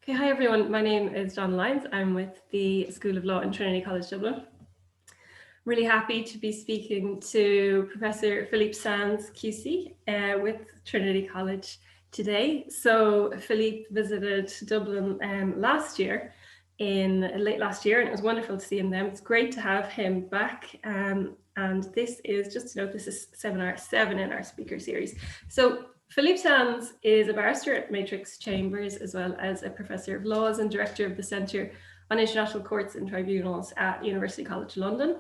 Okay, hi everyone. My name is John Lyons. I'm with the School of Law in Trinity College Dublin. Really happy to be speaking to Professor Philippe Sands, QC, with Trinity College today. So Philippe visited Dublin late last year, and it was wonderful to see him then. It's great to have him back. And this is, just to note, this is seminar 7 in our speaker series. So Philippe Sands is a barrister at Matrix Chambers, as well as a professor of laws and director of the Centre on International Courts and Tribunals at University College London.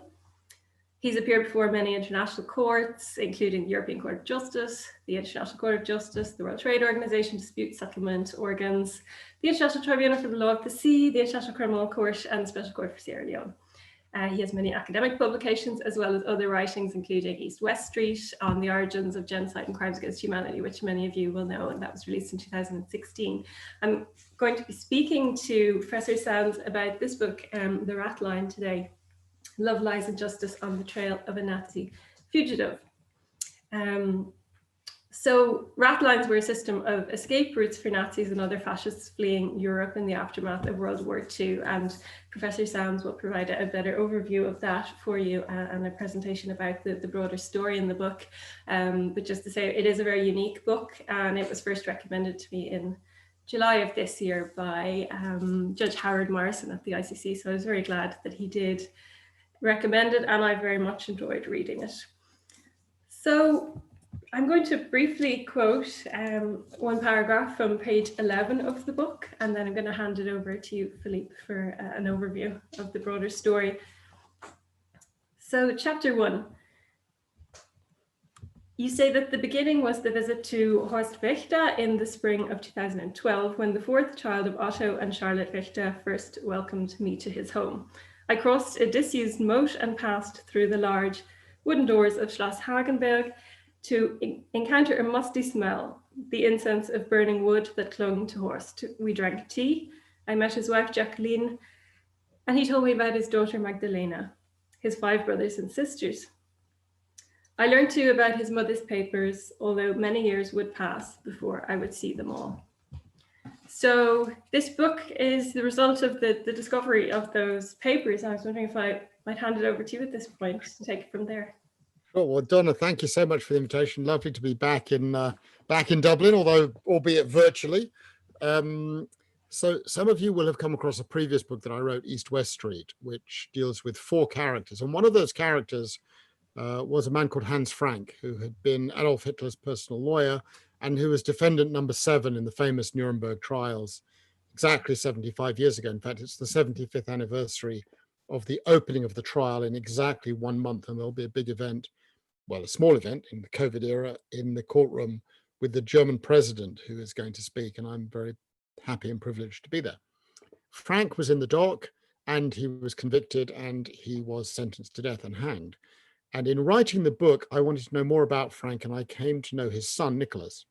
He's appeared before many international courts, including the European Court of Justice, the International Court of Justice, the World Trade Organization dispute settlement organs, the International Tribunal for the Law of the Sea, the International Criminal Court, and the Special Court for Sierra Leone. He has many academic publications, as well as other writings, including East-West Street on the origins of genocide and crimes against humanity, which many of you will know, and that was released in 2016. I'm going to be speaking to Professor Sands about this book, The Ratline, today. Love, Lies and Justice on the Trail of a Nazi Fugitive. So ratlines were a system of escape routes for Nazis and other fascists fleeing Europe in the aftermath of World War II. And Professor Sands will provide a better overview of that for you and a presentation about the broader story in the book. But just to say, it is a very unique book, and it was first recommended to me in July of this year by Judge Howard Morrison at the ICC. So I was very glad that he did recommend it, and I very much enjoyed reading it. So I'm going to briefly quote one paragraph from page 11 of the book, and then I'm going to hand it over to you, Philippe, for an overview of the broader story. So chapter 1. You say that the beginning was the visit to Horst Wächter in the spring of 2012, when the fourth child of Otto and Charlotte Wächter first welcomed me to his home. I crossed a disused moat and passed through the large wooden doors of Schloss Hagenberg to encounter a musty smell, the incense of burning wood that clung to Horst. We drank tea. I met his wife, Jacqueline, and he told me about his daughter, Magdalena, his 5 brothers and sisters. I learned too about his mother's papers, although many years would pass before I would see them all. So this book is the result of the discovery of those papers. I was wondering if I might hand it over to you at this point to take it from there. Sure. Well, Donna, thank you so much for the invitation. Lovely to be back in Dublin, although albeit virtually. So some of you will have come across a previous book that I wrote, East-West Street, which deals with 4 characters. And one of those characters was a man called Hans Frank, who had been Adolf Hitler's personal lawyer and who was defendant number 7 in the famous Nuremberg trials exactly 75 years ago. In fact, it's the 75th anniversary of the opening of the trial in exactly 1 month, and there'll be a big event, well, a small event in the COVID era, in the courtroom with the German president who is going to speak, and I'm very happy and privileged to be there. Frank was in the dock, and he was convicted, and he was sentenced to death and hanged. And in writing the book, I wanted to know more about Frank, and I came to know his son, Nicholas.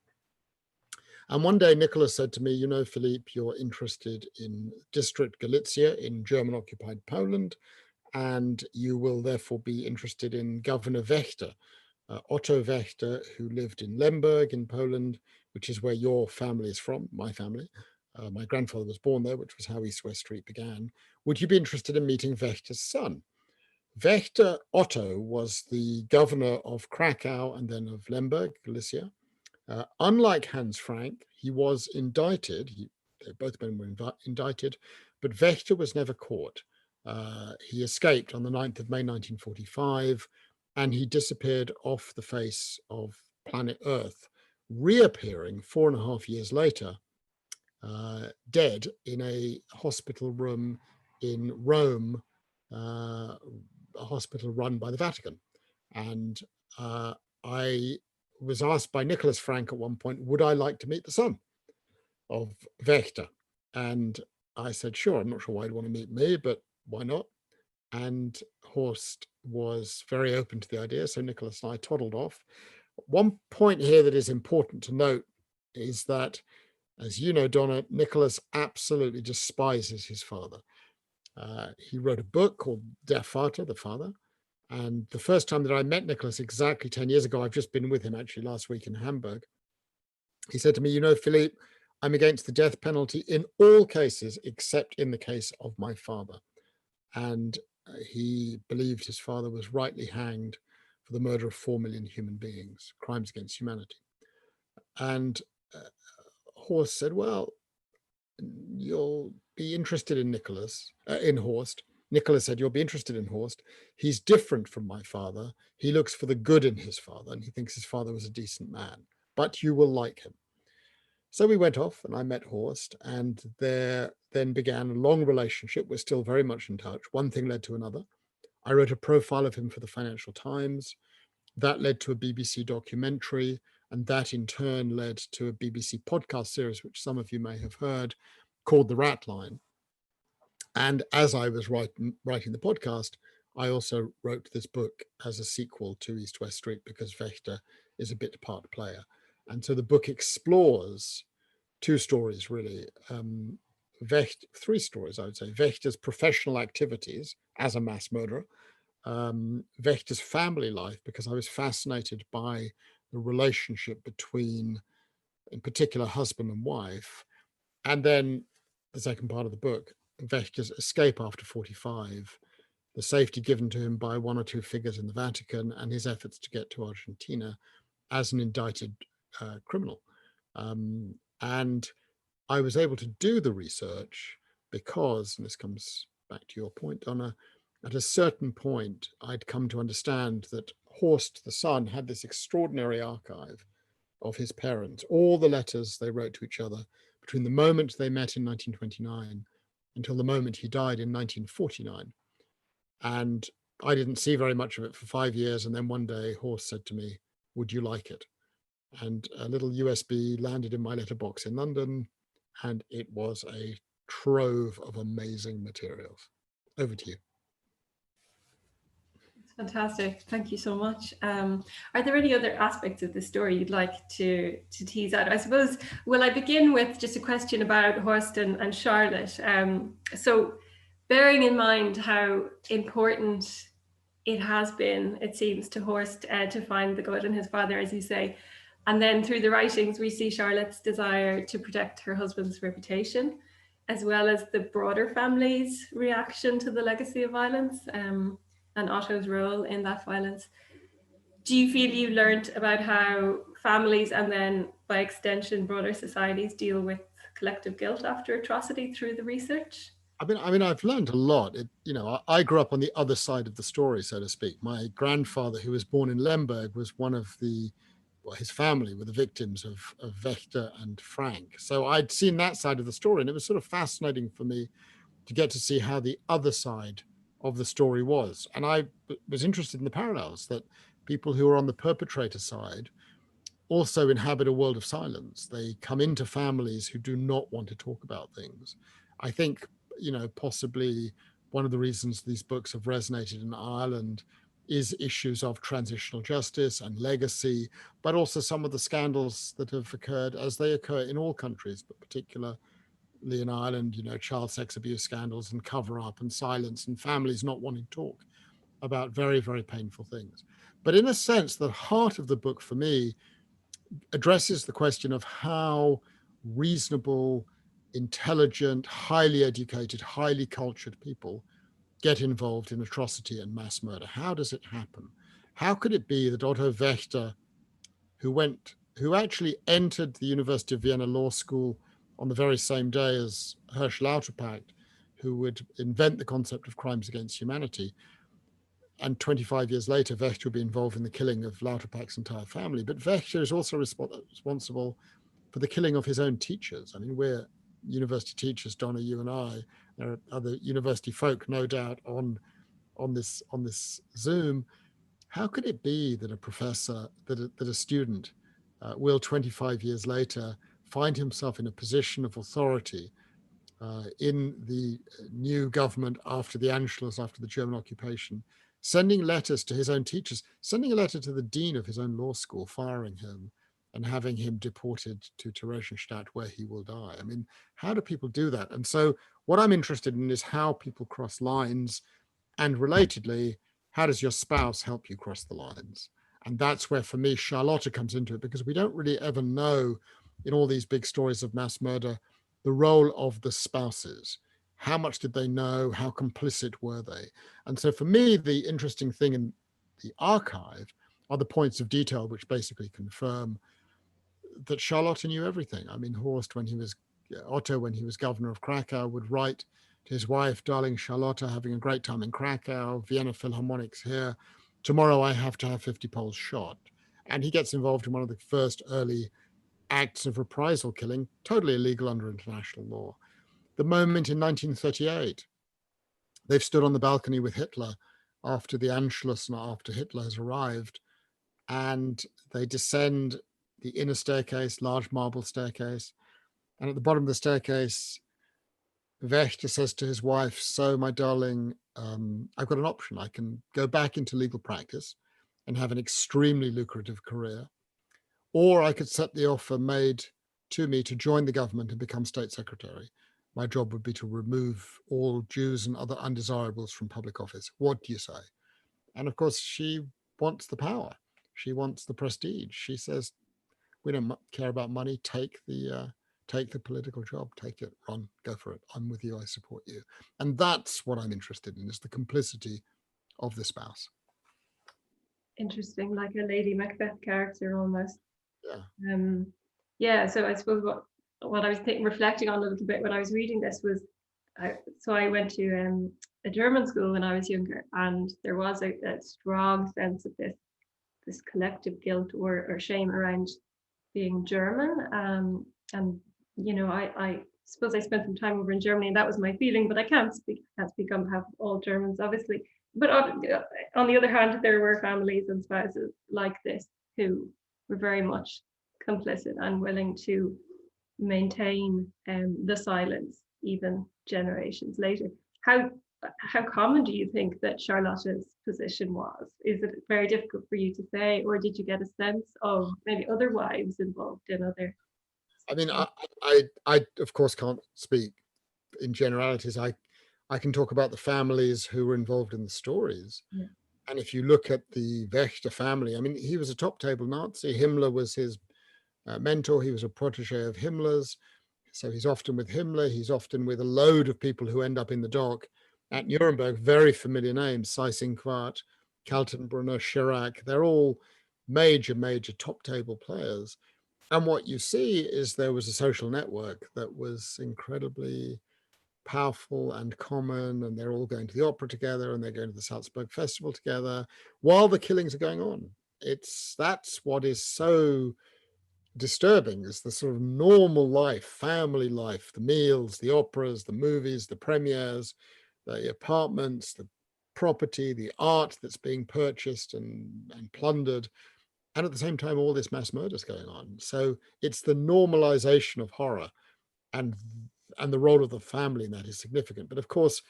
And one day, Nicholas said to me, you know, Philippe, you're interested in District Galicia in German-occupied Poland, and you will therefore be interested in Governor Wächter, Otto Wächter, who lived in Lemberg in Poland, which is where your family is from, my family. My grandfather was born there, which was how East-West Street began. Would you be interested in meeting Wächter's son? Wächter Otto was the governor of Krakow and then of Lemberg, Galicia. Unlike Hans Frank, he was indicted. Both men were indicted, but Wächter was never caught. He escaped on the 9th of May 1945, and he disappeared off the face of planet Earth, reappearing 4.5 years later, dead in a hospital room in Rome, a hospital run by the Vatican. And I was asked by Nicholas Frank at one point, would I like to meet the son of Wächter? And I said, sure. I'm not sure why he'd want to meet me, but why not? And Horst was very open to the idea. So Nicholas and I toddled off. One point here that is important to note is that, as you know, Donna, Nicholas absolutely despises his father. He wrote a book called Der Vater, the father. And the first time that I met Nicholas exactly 10 years ago, I've just been with him actually last week in Hamburg. He said to me, you know, Philippe, I'm against the death penalty in all cases except in the case of my father. And he believed his father was rightly hanged for the murder of 4 million human beings, crimes against humanity. And Horst said, well, you'll be interested in Horst. Nicholas said, you'll be interested in Horst. He's different from my father. He looks for the good in his father, and he thinks his father was a decent man, but you will like him. So we went off and I met Horst, and there then began a long relationship. We're still very much in touch. One thing led to another. I wrote a profile of him for the Financial Times. That led to a BBC documentary, and that in turn led to a BBC podcast series, which some of you may have heard, called The Ratline. And as I was writing the podcast, I also wrote this book as a sequel to East West Street, because Wächter is a bit part player. And so the book explores two stories, really. Three stories, I would say. Wächter's professional activities as a mass murderer, Wächter's family life, because I was fascinated by the relationship between, in particular, husband and wife. And then the second part of the book, Wächter's escape after 45, the safety given to him by one or two figures in the Vatican, and his efforts to get to Argentina as an indicted criminal. And I was able to do the research because, and this comes back to your point, Donna, at a certain point, I'd come to understand that Horst, the son, had this extraordinary archive of his parents, all the letters they wrote to each other between the moment they met in 1929 until the moment he died in 1949. And I didn't see very much of it for 5 years. And then one day Horst said to me, would you like it? And a little USB landed in my letterbox in London, and it was a trove of amazing materials. Over to you. Fantastic. Thank you so much. Are there any other aspects of the story you'd like to tease out? I suppose, will I begin with just a question about Horst and Charlotte? So bearing in mind how important it has been, it seems, to Horst to find the good in his father, as you say. And then through the writings, we see Charlotte's desire to protect her husband's reputation, as well as the broader family's reaction to the legacy of violence. And Otto's role in that violence. Do you feel you learned about how families, and then by extension broader societies, deal with collective guilt after atrocity through the research? I mean, I've learned a lot. I grew up on the other side of the story, so to speak. My grandfather, who was born in Lemberg, was one of his family were the victims of Wächter and Frank. So I'd seen that side of the story, and it was sort of fascinating for me to get to see how the other side of the story was. And I was interested in the parallels, that people who are on the perpetrator side also inhabit a world of silence. They come into families who do not want to talk about things. I think, possibly one of the reasons these books have resonated in Ireland is issues of transitional justice and legacy, but also some of the scandals that have occurred, as they occur in all countries, but particularly in Ireland, child sex abuse scandals and cover up and silence and families not wanting to talk about very, very painful things. But in a sense, the heart of the book for me addresses the question of how reasonable, intelligent, highly educated, highly cultured people get involved in atrocity and mass murder. How does it happen? How could it be that Otto Wächter, who actually entered the University of Vienna Law School on the very same day as Hersch Lauterpacht, who would invent the concept of crimes against humanity, and 25 years later, Wächter would be involved in the killing of Lauterpacht's entire family. But Wächter is also responsible for the killing of his own teachers. I mean, we're university teachers, Donna, you and I. There are other university folk, no doubt, on this Zoom. How could it be that a professor, that a student will 25 years later find himself in a position of authority in the new government after the Anschluss, after the German occupation, sending letters to his own teachers, sending a letter to the dean of his own law school, firing him and having him deported to Theresienstadt, where he will die? I mean, how do people do that? And so what I'm interested in is how people cross lines, and relatedly, how does your spouse help you cross the lines? And that's where, for me, Charlotte comes into it, because we don't really ever know in all these big stories of mass murder, the role of the spouses. How much did they know? How complicit were they? And so for me, the interesting thing in the archive are the points of detail which basically confirm that Charlotte knew everything. I mean, Otto, when he was governor of Krakow, would write to his wife, darling Charlotte, having a great time in Krakow, Vienna Philharmonic's here. Tomorrow I have to have 50 Poles shot. And he gets involved in one of the first early acts of reprisal killing, totally illegal under international law. The moment in 1938, they've stood on the balcony with Hitler after the Anschluss and after Hitler has arrived, and they descend the inner staircase, large marble staircase. And at the bottom of the staircase, Wächter says to his wife, so my darling, I've got an option. I can go back into legal practice and have an extremely lucrative career, or I could set the offer made to me to join the government and become state secretary. My job would be to remove all Jews and other undesirables from public office. What do you say? And of course, she wants the power. She wants the prestige. She says, we don't care about money. Take the political job. Take it. Run. Go for it. I'm with you. I support you. And that's what I'm interested in, is the complicity of the spouse. Interesting, like a Lady Macbeth character almost. Yeah. Yeah. So I suppose what I was reflecting on a little bit when I was reading this was, I went to a German school when I was younger, and there was a strong sense of this collective guilt or shame around being German. And you know, I suppose I spent some time over in Germany, and that was my feeling. But I can't speak on behalf of all Germans, obviously. But on the other hand, there were families and spouses like this who were very much complicit and willing to maintain the silence even generations later. How common do you think that Charlotte's position was? Is it very difficult for you to say, or did you get a sense of maybe other wives involved in other? I mean, I of course can't speak in generalities. I can talk about the families who were involved in the stories. Yeah. And if you look at the Wächter family, I mean, he was a top table Nazi. Himmler was his mentor. He was a protege of Himmler's. So he's often with Himmler. He's often with a load of people who end up in the dock at Nuremberg. Very familiar names: Seyss-Inquart, Kaltenbrunner, Chirac. They're all major top table players. And what you see is there was a social network that was incredibly powerful and common, and they're all going to the opera together, and they're going to the Salzburg Festival together while the killings are going on. That's what is so disturbing, is the sort of normal life, family life, the meals, the operas, the movies, the premieres, the apartments, the property, the art that's being purchased and plundered. And at the same time, all this mass murder is going on. So it's the normalization of horror, and the role of the family in that is significant. But of course,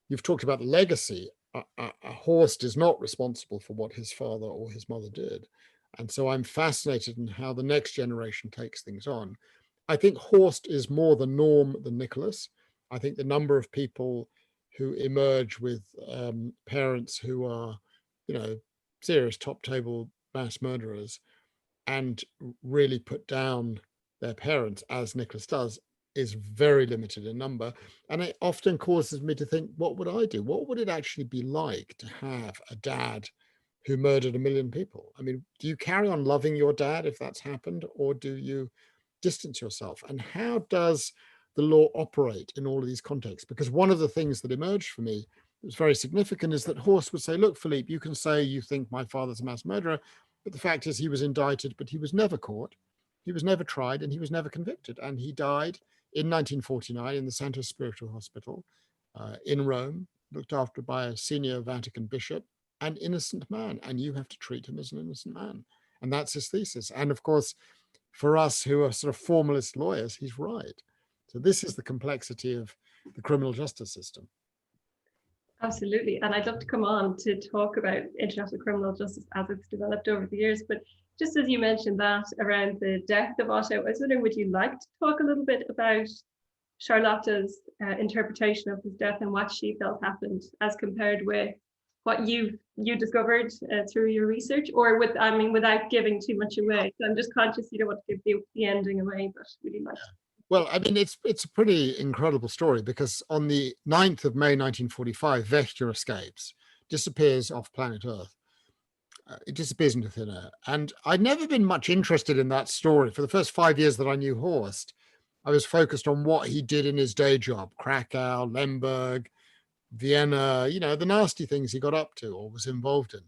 you've talked about legacy. A Horst is not responsible for what his father or his mother did. And so I'm fascinated in how the next generation takes things on. I think Horst is more the norm than Nicholas. I think the number of people who emerge with parents who are, you know, serious top table mass murderers and really put down their parents, as Nicholas does, is very limited in number. And it often causes me to think, what would I do? What would it actually be like to have a dad who murdered 1 million people? I mean, do you carry on loving your dad if that's happened, or do you distance yourself? And how does the law operate in all of these contexts? Because one of the things that emerged for me that was very significant is that Horst would say, look, Philippe, you can say you think my father's a mass murderer, but the fact is he was indicted, but he was never caught, he was never tried, and he was never convicted. And he died in 1949 in the Santo Spirito Hospital in Rome, looked after by a senior Vatican bishop, an innocent man, and you have to treat him as an innocent man. And that's his thesis. And of course, for us who are sort of formalist lawyers, he's right. So this is the complexity of the criminal justice system. Absolutely. And I'd love to come on to talk about international criminal justice as it's developed over the years. But just as you mentioned that around the death of Otto, I was wondering, would you like to talk a little bit about Charlotte's interpretation of his death and what she felt happened as compared with what you discovered through your research, or without giving too much away. So I'm just conscious you don't want to give the ending away, but really like. Well, I mean, it's a pretty incredible story, because on the 9th of May 1945, Wächter escapes, disappears off planet Earth. It disappears into thin air. And I'd never been much interested in that story. For the first 5 years that I knew Horst, I was focused on what he did in his day job: Krakow, Lemberg, Vienna, the nasty things he got up to or was involved in.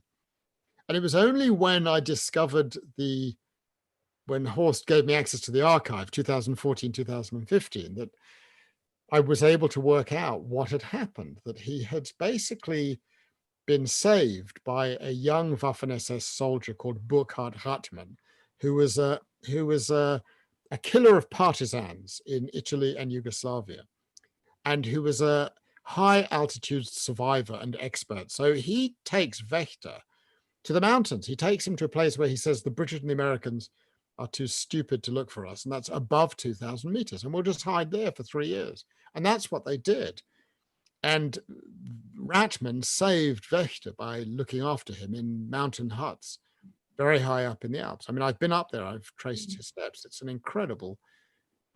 And it was only when I discovered when Horst gave me access to the archive, 2014, 2015, that I was able to work out what had happened, that he had basically been saved by a young Waffen-SS soldier called Burkhard Ratman, who was a killer of partisans in Italy and Yugoslavia, and who was a high altitude survivor and expert. So he takes Wächter to the mountains. He takes him to a place where he says the British and the Americans are too stupid to look for us, and that's above 2,000 meters, and we'll just hide there for 3 years. And that's what they did. And Ratman saved Wächter by looking after him in mountain huts very high up in the Alps. I mean, I've been up there, I've traced his steps. It's an incredible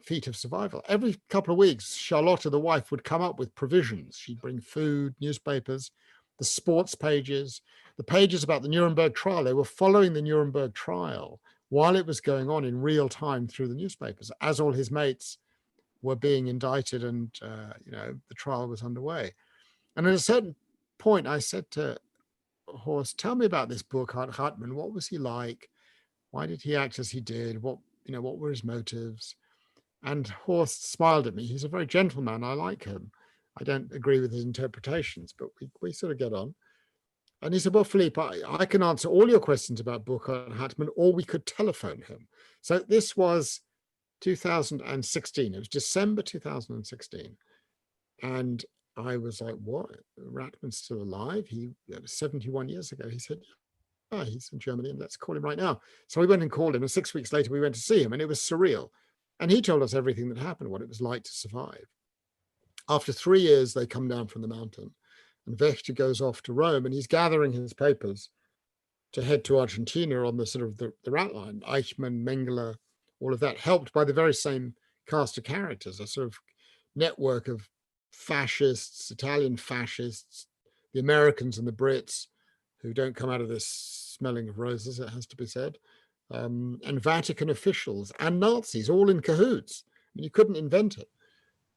feat of survival. Every couple of weeks, Charlotta, the wife, would come up with provisions. She'd bring food, newspapers, the sports pages, the pages about the Nuremberg trial. They were following the Nuremberg trial while it was going on in real time through the newspapers, as all his mates were being indicted and the trial was underway. And at a certain point, I said to Horst, tell me about this Burkhard Hartmann. What was he like? Why did he act as he did? What were his motives? And Horst smiled at me. He's a very gentle man. I like him. I don't agree with his interpretations, but we sort of get on. And he said, well, Philippe, I can answer all your questions about Burkhard Hartmann, or we could telephone him. So this was 2016. It was December 2016. And I was like, what? Ratman's still alive? That was 71 years ago. He said, yeah, he's in Germany, and let's call him right now. So we went and called him, and 6 weeks later we went to see him, and it was surreal. And he told us everything that happened, what it was like to survive. After 3 years, they come down from the mountain, and Wächter goes off to Rome, and he's gathering his papers to head to Argentina on the sort of the Ratline, Eichmann, Mengele, all of that, helped by the very same cast of characters, a sort of network of fascists, Italian fascists, the Americans and the Brits, who don't come out of this smelling of roses, it has to be said, and Vatican officials and Nazis, all in cahoots. I mean, you couldn't invent it.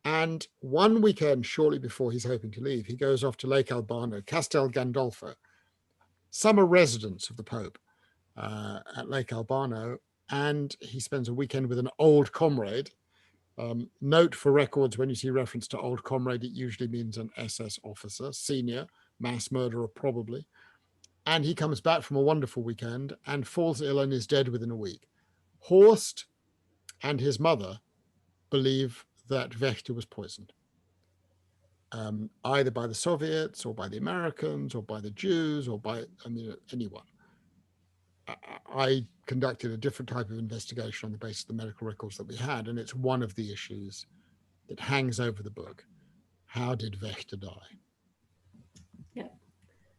And one weekend, shortly before he's hoping to leave, he goes off to Lake Albano, Castel Gandolfo, summer residence of the Pope at Lake Albano, and he spends a weekend with an old comrade. Note for records, when you see reference to old comrade, it usually means an SS officer, senior, mass murderer probably. And he comes back from a wonderful weekend and falls ill and is dead within a week. Horst and his mother believe that Wächter was poisoned, either by the Soviets or by the Americans or by the Jews or by anyone. I conducted a different type of investigation on the basis of the medical records that we had, and it's one of the issues that hangs over the book. How did Wächter die? Yeah,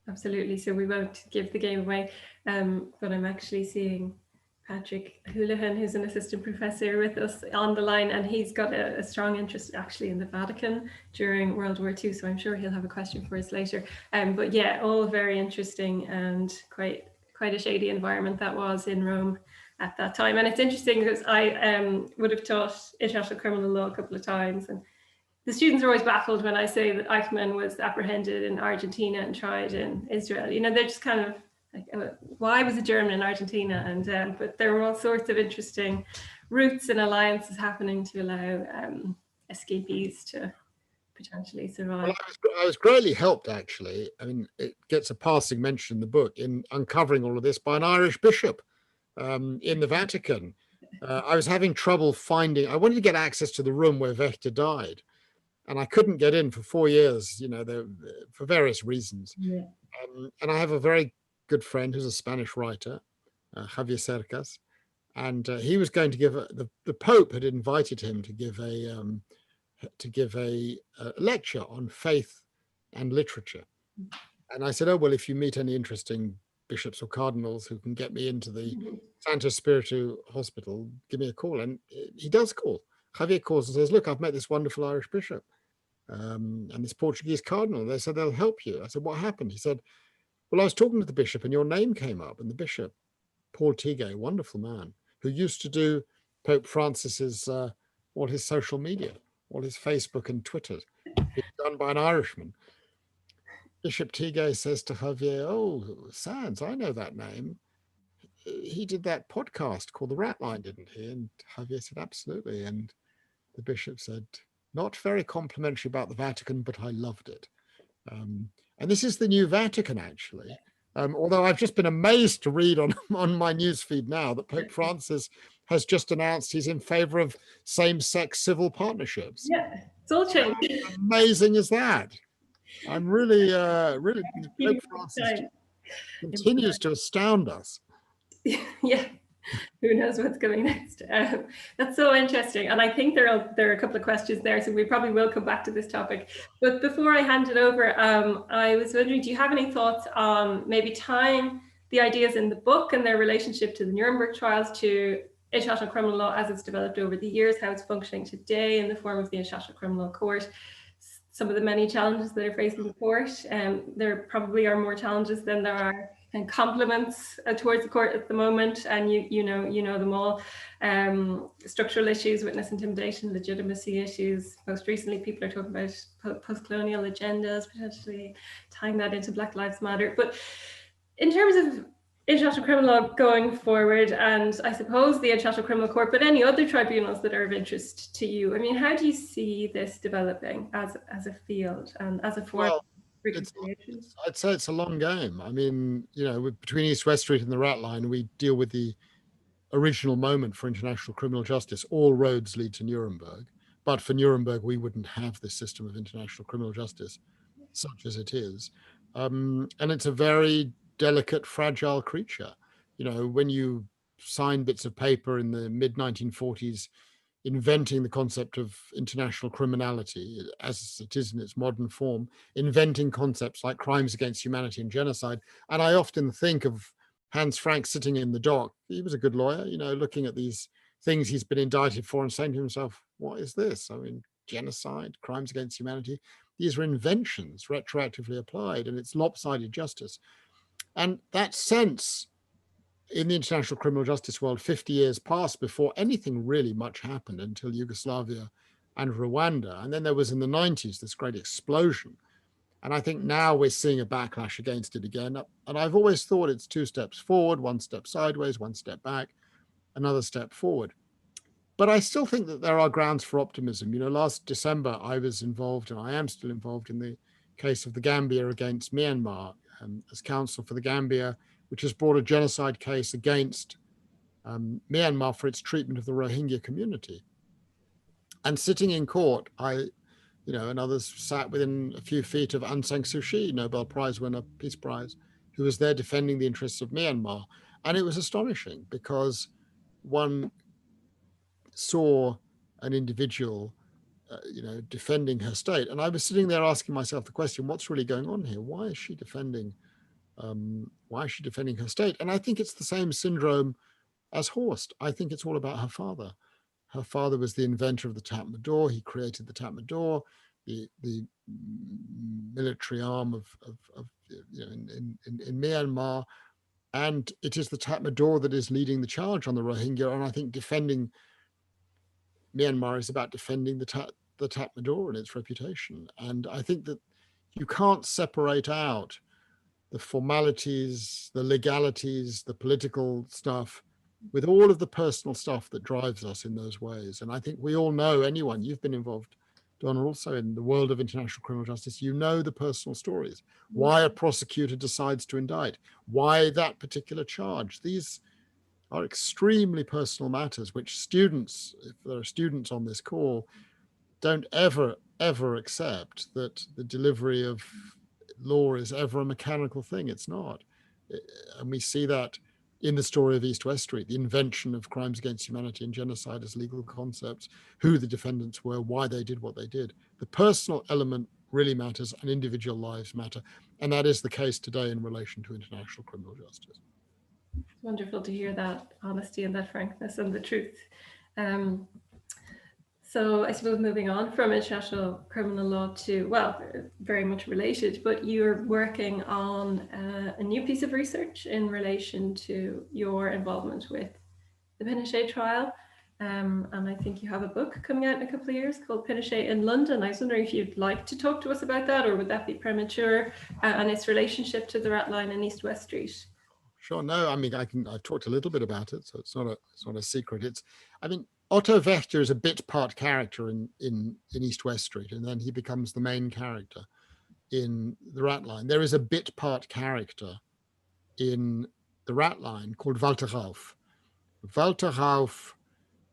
absolutely. So we won't give the game away, but I'm actually seeing Patrick Houlihan, who's an assistant professor with us, on the line, and he's got a strong interest actually in the Vatican during World War II, so I'm sure he'll have a question for us later. But yeah, all very interesting and quite a shady environment that was in Rome at that time. And it's interesting because I would have taught international criminal law a couple of times, and the students are always baffled when I say that Eichmann was apprehended in Argentina and tried in Israel. They're just kind of like, why was a German in Argentina? And but there were all sorts of interesting routes and alliances happening to allow escapees to potentially survive. Well, I was greatly helped, actually. I mean, it gets a passing mention in the book in uncovering all of this by an Irish bishop in the Vatican. I was having trouble finding, I wanted to get access to the room where Wächter died, and I couldn't get in for 4 years, for various reasons. Yeah. And I have a very good friend who's a Spanish writer, Javier Cercas, and he was going to give the Pope had invited him to give a lecture on faith and literature. And I said, oh, well, if you meet any interesting bishops or cardinals who can get me into the Santo Spiritu Hospital, give me a call. And he does call. Javier calls and says, look, I've met this wonderful Irish bishop and this Portuguese cardinal. They said they'll help you. I said, what happened? He said, well, I was talking to the bishop and your name came up. And the bishop, Paul Tigay, wonderful man, who used to do Pope Francis's, all his social media, all his Facebook and Twitter, done by an Irishman. Bishop Tigay says to Javier, oh, Sands, I know that name. He did that podcast called The Ratline, didn't he? And Javier said, absolutely. And the bishop said, not very complimentary about the Vatican, but I loved it. And this is the new Vatican, actually. Although I've just been amazed to read on my newsfeed now that Pope Francis has just announced he's in favor of same-sex civil partnerships. Yeah, it's all changed. How amazing is that? I'm really, Pope Francis continues to astound us. Yeah, who knows what's coming next? That's so interesting, and I think there are a couple of questions there, so we probably will come back to this topic. But before I hand it over, I was wondering, do you have any thoughts on maybe tying the ideas in the book and their relationship to the Nuremberg trials to international criminal law as it's developed over the years, how it's functioning today in the form of the International Criminal Court? Some of the many challenges that are facing the court, there probably are more challenges than there are compliments towards the court at the moment, and you know them all. Structural issues, witness intimidation, legitimacy issues. Most recently, people are talking about post-colonial agendas, potentially tying that into Black Lives Matter. But in terms of international criminal law going forward, and I suppose the International Criminal Court, but any other tribunals that are of interest to you, I mean, how do you see this developing as a field and as a form of reconciliation? I'd say it's a long game. I mean, between East-West Street and the Ratline, we deal with the original moment for international criminal justice. All roads lead to Nuremberg, but for Nuremberg, we wouldn't have this system of international criminal justice such as it is. And it's a very delicate, fragile creature. When you sign bits of paper in the mid-1940s, inventing the concept of international criminality as it is in its modern form, inventing concepts like crimes against humanity and genocide. And I often think of Hans Frank sitting in the dock. He was a good lawyer, looking at these things he's been indicted for and saying to himself, what is this? I mean, genocide, crimes against humanity. These are inventions retroactively applied, and it's lopsided justice. And that sense in the international criminal justice world, 50 years passed before anything really much happened until Yugoslavia and Rwanda. And then there was in the 90s this great explosion. And I think now we're seeing a backlash against it again. And I've always thought it's 2 steps forward, 1 step sideways, 1 step back, another step forward. But I still think that there are grounds for optimism. Last December, I was involved, and I am still involved in the case of the Gambia against Myanmar as counsel for the Gambia, which has brought a genocide case against Myanmar for its treatment of the Rohingya community. And sitting in court, I and others sat within a few feet of Aung San Suu Kyi, Nobel Prize winner, Peace Prize, who was there defending the interests of Myanmar. And it was astonishing because one saw an individual, defending her state. And I was sitting there asking myself the question, what's really going on here? Why is she defending her state? And I think it's the same syndrome as Horst. I think it's all about her father. Her father was the inventor of the Tatmadaw. He created the Tatmadaw, the military arm of in Myanmar. And it is the Tatmadaw that is leading the charge on the Rohingya. And I think defending Myanmar is about defending the Tatmadaw and its reputation. And I think that you can't separate out the formalities, the legalities, the political stuff with all of the personal stuff that drives us in those ways. And I think we all know, you've been involved, Donna, also in the world of international criminal justice, the personal stories, why a prosecutor decides to indict, why that particular charge. These are extremely personal matters, which students, if there are students on this call, don't ever accept that the delivery of law is ever a mechanical thing. It's not. And we see that in the story of East-West Street, the invention of crimes against humanity and genocide as legal concepts, who the defendants were, why they did what they did. The personal element really matters and individual lives matter. And that is the case today in relation to international criminal justice. It's wonderful to hear that honesty and that frankness and the truth. So I suppose moving on from international criminal law to, well, very much related, but you're working on a new piece of research in relation to your involvement with the Pinochet trial. And I think you have a book coming out in a couple of years called Pinochet in London. I was wondering if you'd like to talk to us about that, or would that be premature, and its relationship to the Ratline in East West Street? Sure. No, I mean, I've talked a little bit about it, so it's not a secret. I mean, Otto Wächter is a bit part character in East West Street, and then he becomes the main character in the Ratline. There is a bit part character in the Ratline called Walter Rauff. Walter Rauff,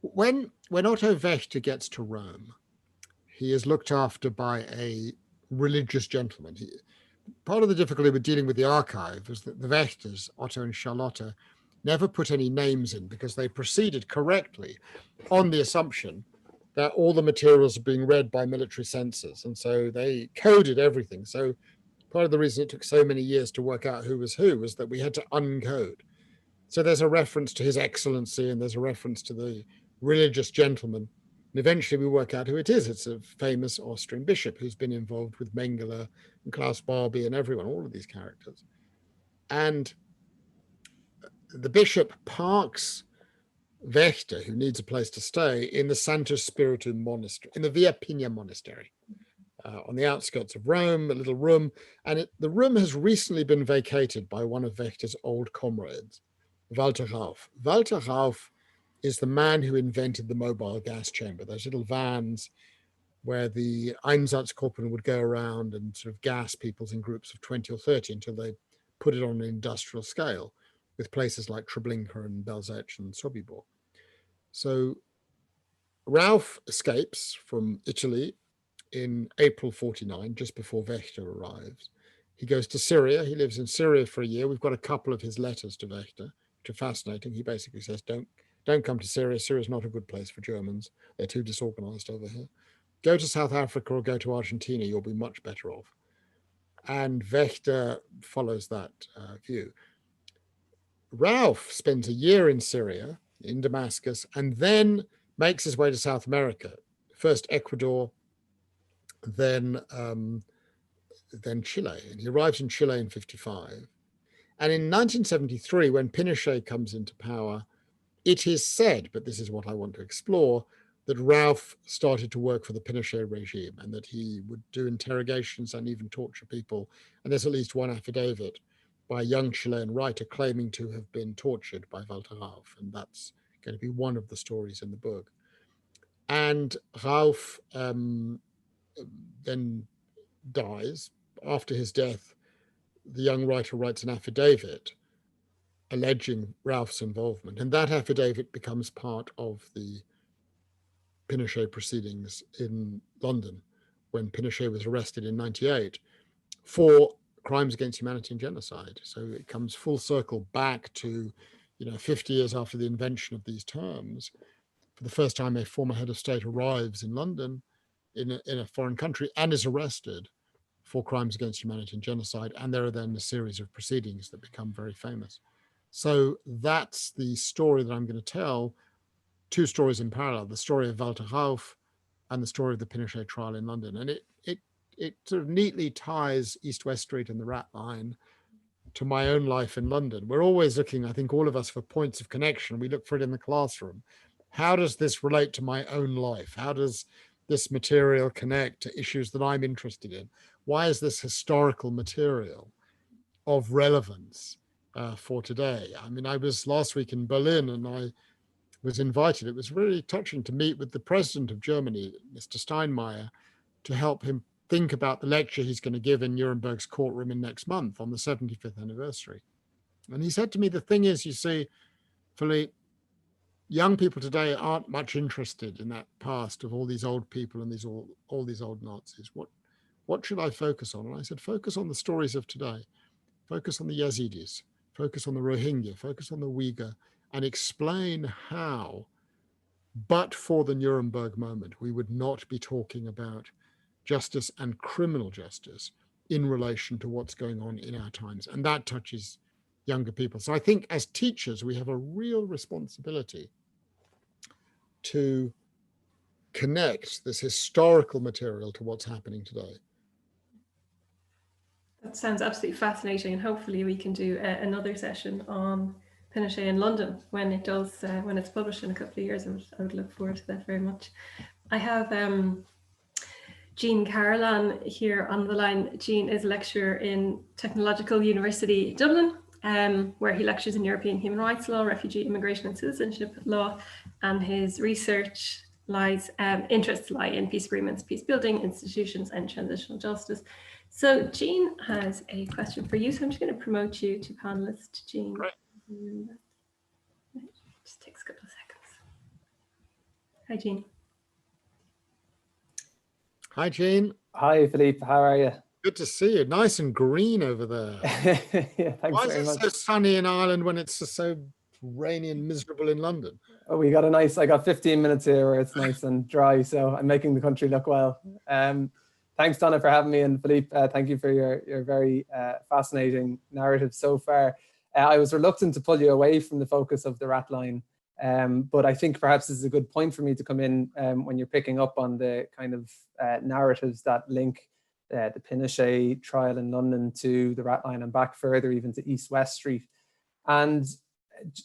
when Otto Wächter gets to Rome, he is looked after by a religious gentleman. Part of the difficulty with dealing with the archive was that the Wächters, Otto and Charlotte, never put any names in because they proceeded correctly on the assumption that all the materials are being read by military censors. And so they coded everything. So part of the reason it took so many years to work out who was that we had to uncode. So there's a reference to His Excellency and there's a reference to the religious gentleman. And eventually we work out who it is. It's a famous Austrian bishop who's been involved with Mengele and Klaus Barbie and everyone, all of these characters. And the bishop parks Wächter, who needs a place to stay, in the Santo Spiritu Monastery, in the Via Pina Monastery, on the outskirts of Rome, a little room. And the room has recently been vacated by one of Wächter's old comrades, Walter Rauff. Walter Rauff is the man who invented the mobile gas chamber, those little vans where the Einsatzgruppen would go around and sort of gas people in groups of 20 or 30 until they put it on an industrial scale, with places like Treblinka and Belzec and Sobibor. So Rauff escapes from Italy in April 49, just before Wächter arrives. He goes to Syria. He lives in Syria for a year. We've got a couple of his letters to Wächter, which are fascinating. He basically says, don't come to Syria. Syria is not a good place for Germans. They're too disorganized over here. Go to South Africa or go to Argentina. You'll be much better off. And Wächter follows that view. Rauff spends a year in Syria, in Damascus, and then makes his way to South America. First Ecuador, then Chile. And he arrives in Chile in 55. And in 1973, when Pinochet comes into power, it is said, but this is what I want to explore, that Rauff started to work for the Pinochet regime and that he would do interrogations and even torture people. And there's at least one affidavit by a young Chilean writer claiming to have been tortured by Walter Rauff. And that's going to be one of the stories in the book. And Rauff then dies. After his death, the young writer writes an affidavit alleging Rauff's involvement. And that affidavit becomes part of the Pinochet proceedings in London when Pinochet was arrested in 98 for crimes against humanity and genocide. So it comes full circle back to, 50 years after the invention of these terms. For the first time, a former head of state arrives in London in a foreign country and is arrested for crimes against humanity and genocide. And there are then a series of proceedings that become very famous. So that's the story that I'm going to tell, two stories in parallel, the story of Walter Rauff and the story of the Pinochet trial in London. And it sort of neatly ties East West Street and the Ratline to my own life in London. We're always looking, I think all of us, for points of connection. We look for it in the classroom. How does this relate to my own life? How does this material connect to issues that I'm interested in? Why is this historical material of relevance for today? I mean, I was last week in Berlin and I was invited. It was really touching to meet with the president of Germany, Mr. Steinmeier, to help him think about the lecture he's going to give in Nuremberg's courtroom in next month on the 75th anniversary. And he said to me, the thing is, you see, Philippe, young people today aren't much interested in that past of all these old people and all these old Nazis. What should I focus on? And I said, focus on the stories of today. Focus on the Yazidis. Focus on the Rohingya. Focus on the Uyghur. And explain how, but for the Nuremberg moment, we would not be talking about justice and criminal justice in relation to what's going on in our times. And that touches younger people. So I think as teachers, we have a real responsibility to connect this historical material to what's happening today. That sounds absolutely fascinating, and hopefully we can do another session on Pinochet in London when it does, when it's published in a couple of years. I would look forward to that very much. I have Jean Carolan here on the line. Jean is a lecturer in Technological University Dublin, where he lectures in European human rights law, refugee, immigration and citizenship law, and his research interests lie in peace agreements, peace building, institutions and transitional justice. So Jean has a question for you. So I'm just going to promote you to panelist, Jean. Right. Just takes a couple of seconds. Hi, Jean. Hi, Jean. Hi, Philippe. How are you? Good to see you. Nice and green over there. Yeah, thanks Why is very it much. so sunny in Ireland when it's just so rainy and miserable in London? Oh, we got I got 15 minutes here where it's nice and dry, so I'm making the country look well. Thanks, Donna, for having me, and Philippe, thank you for your very fascinating narrative so far. I was reluctant to pull you away from the focus of the Ratline, but I think perhaps this is a good point for me to come in when you're picking up on the kind of narratives that link the Pinochet trial in London to the Ratline and back further even to East-West Street. And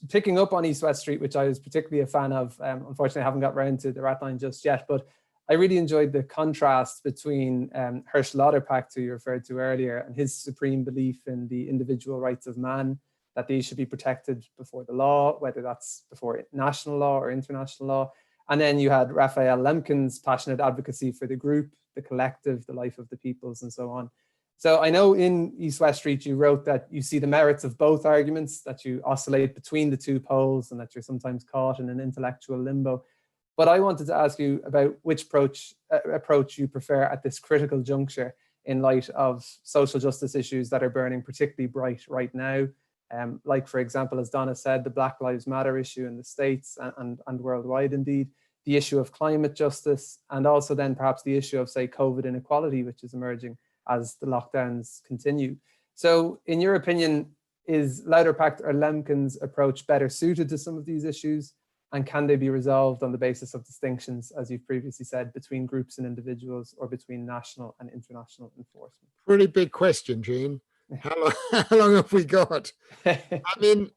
picking up on East-West Street, which I was particularly a fan of, unfortunately I haven't got around to the Ratline just yet, but I really enjoyed the contrast between Herschel Lauderpacht, who you referred to earlier, and his supreme belief in the individual rights of man, that these should be protected before the law, whether that's before national law or international law. And then you had Raphael Lemkin's passionate advocacy for the group, the collective, the life of the peoples, and so on. So I know in East-West Street, you wrote that you see the merits of both arguments, that you oscillate between the two poles and that you're sometimes caught in an intellectual limbo. But I wanted to ask you about which approach you prefer at this critical juncture in light of social justice issues that are burning particularly bright right now. Like, for example, as Donna said, the Black Lives Matter issue in the States and worldwide indeed, the issue of climate justice, and also then perhaps the issue of, say, COVID inequality, which is emerging as the lockdowns continue. So in your opinion, is Lauderpacht or Lemkin's approach better suited to some of these issues? And can they be resolved on the basis of distinctions, as you've previously said, between groups and individuals or between national and international enforcement? Pretty big question, Jean. How long have we got? I mean,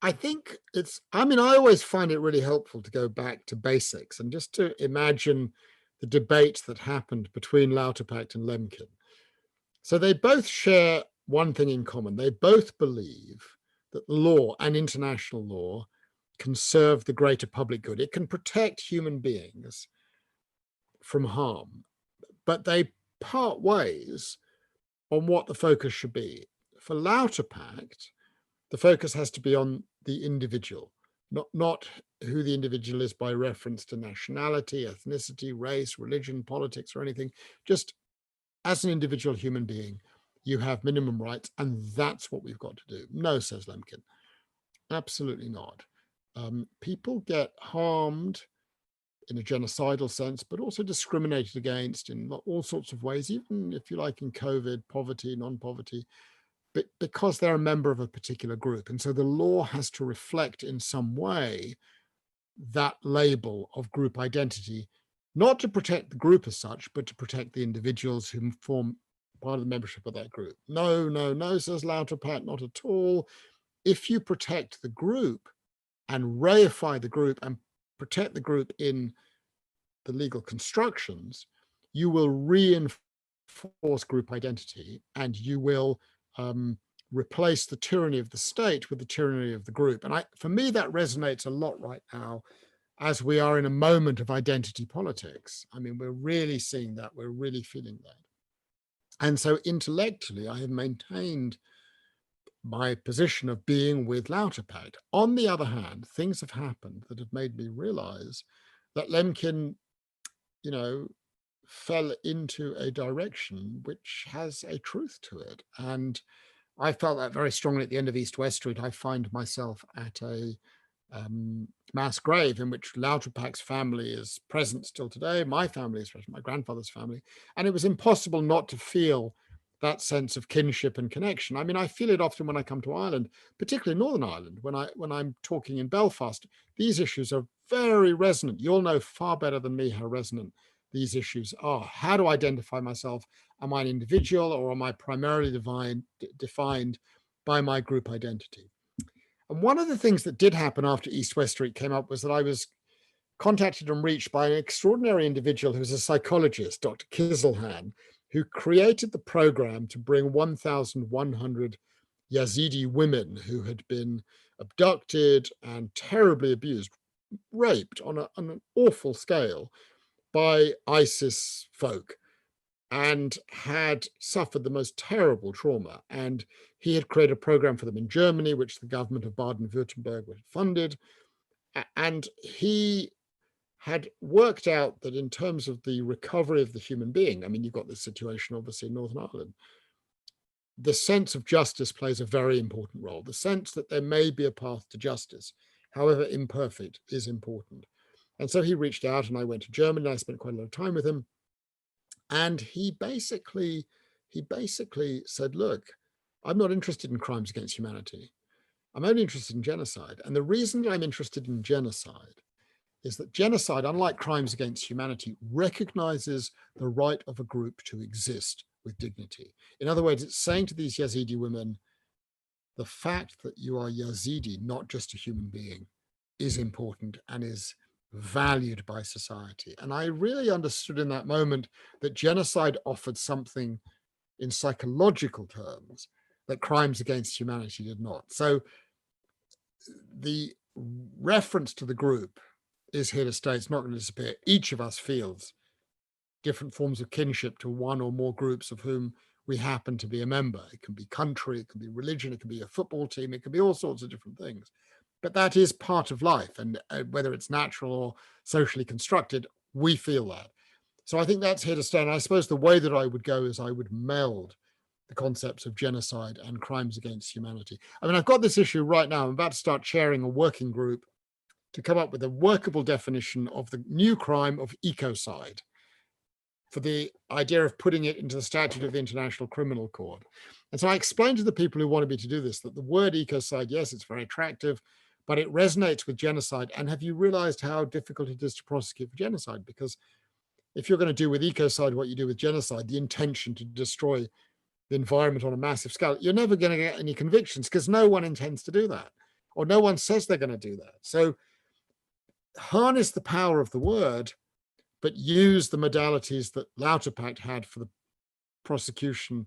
I always find it really helpful to go back to basics and just to imagine the debate that happened between Lauderpacht and Lemkin. So they both share one thing in common. They both believe that law and international law can serve the greater public good. It can protect human beings from harm, but they part ways on what the focus should be. For Lauderpacht, the focus has to be on the individual, not who the individual is by reference to nationality, ethnicity, race, religion, politics, or anything. Just as an individual human being, you have minimum rights, and that's what we've got to do. No, says Lemkin, absolutely not. People get harmed in a genocidal sense, but also discriminated against in all sorts of ways, even if you like in COVID, poverty, non-poverty, but because they're a member of a particular group. And so the law has to reflect in some way that label of group identity, not to protect the group as such, but to protect the individuals who form part of the membership of that group. No, says Lauderpacht, not at all. If you protect the group and reify the group and protect the group in the legal constructions, you will reinforce group identity, and you will replace the tyranny of the state with the tyranny of the group. And for me, that resonates a lot right now, as we are in a moment of identity politics. I mean, we're really seeing that, we're really feeling that. And so intellectually, I have maintained my position of being with Lauderpacht. On the other hand, things have happened that have made me realize that Lemkin, fell into a direction which has a truth to it. And I felt that very strongly at the end of East-West Street. I find myself at a mass grave in which Lauterpacht's family is present still today. My family is present, my grandfather's family. And it was impossible not to feel that sense of kinship and connection. I mean, I feel it often when I come to Ireland, particularly Northern Ireland, when I'm talking in Belfast. These issues are very resonant. You'll know far better than me how resonant these issues are. How to identify myself? Am I an individual, or am I primarily defined by my group identity? And one of the things that did happen after East West Street came up was that I was contacted and reached by an extraordinary individual who's a psychologist, Dr. Kizelhan, who created the program to bring 1,100 Yazidi women who had been abducted and terribly abused, raped on an awful scale by ISIS folk, and had suffered the most terrible trauma. And he had created a program for them in Germany, which the government of Baden-Württemberg had funded. And he had worked out that in terms of the recovery of the human being, I mean, you've got this situation obviously in Northern Ireland, the sense of justice plays a very important role. The sense that there may be a path to justice, however imperfect, is important. And so he reached out, and I went to Germany, and I spent quite a lot of time with him. And he basically said, look, I'm not interested in crimes against humanity. I'm only interested in genocide. And the reason that I'm interested in genocide is that genocide, unlike crimes against humanity, recognizes the right of a group to exist with dignity. In other words, it's saying to these Yazidi women, the fact that you are Yazidi, not just a human being, is important and is valued by society. And I really understood in that moment that genocide offered something in psychological terms that crimes against humanity did not. So the reference to the group is here to stay. It's not going to disappear. Each of us feels different forms of kinship to one or more groups of whom we happen to be a member. It can be country, it can be religion, it can be a football team, it can be all sorts of different things. But that is part of life, and whether it's natural or socially constructed, we feel that. So I think that's here to stay. And I suppose the way that I would go is I would meld the concepts of genocide and crimes against humanity. I mean, I've got this issue right now. I'm about to start chairing a working group to come up with a workable definition of the new crime of ecocide, for the idea of putting it into the statute of the International Criminal Court. And so I explained to the people who wanted me to do this that the word ecocide, yes, it's very attractive, but it resonates with genocide. And have you realized how difficult it is to prosecute for genocide? Because if you're going to do with ecocide what you do with genocide, the intention to destroy the environment on a massive scale, you're never going to get any convictions because no one intends to do that, or no one says they're going to do that. So harness the power of the word, but use the modalities that Lauterpacht had for the prosecution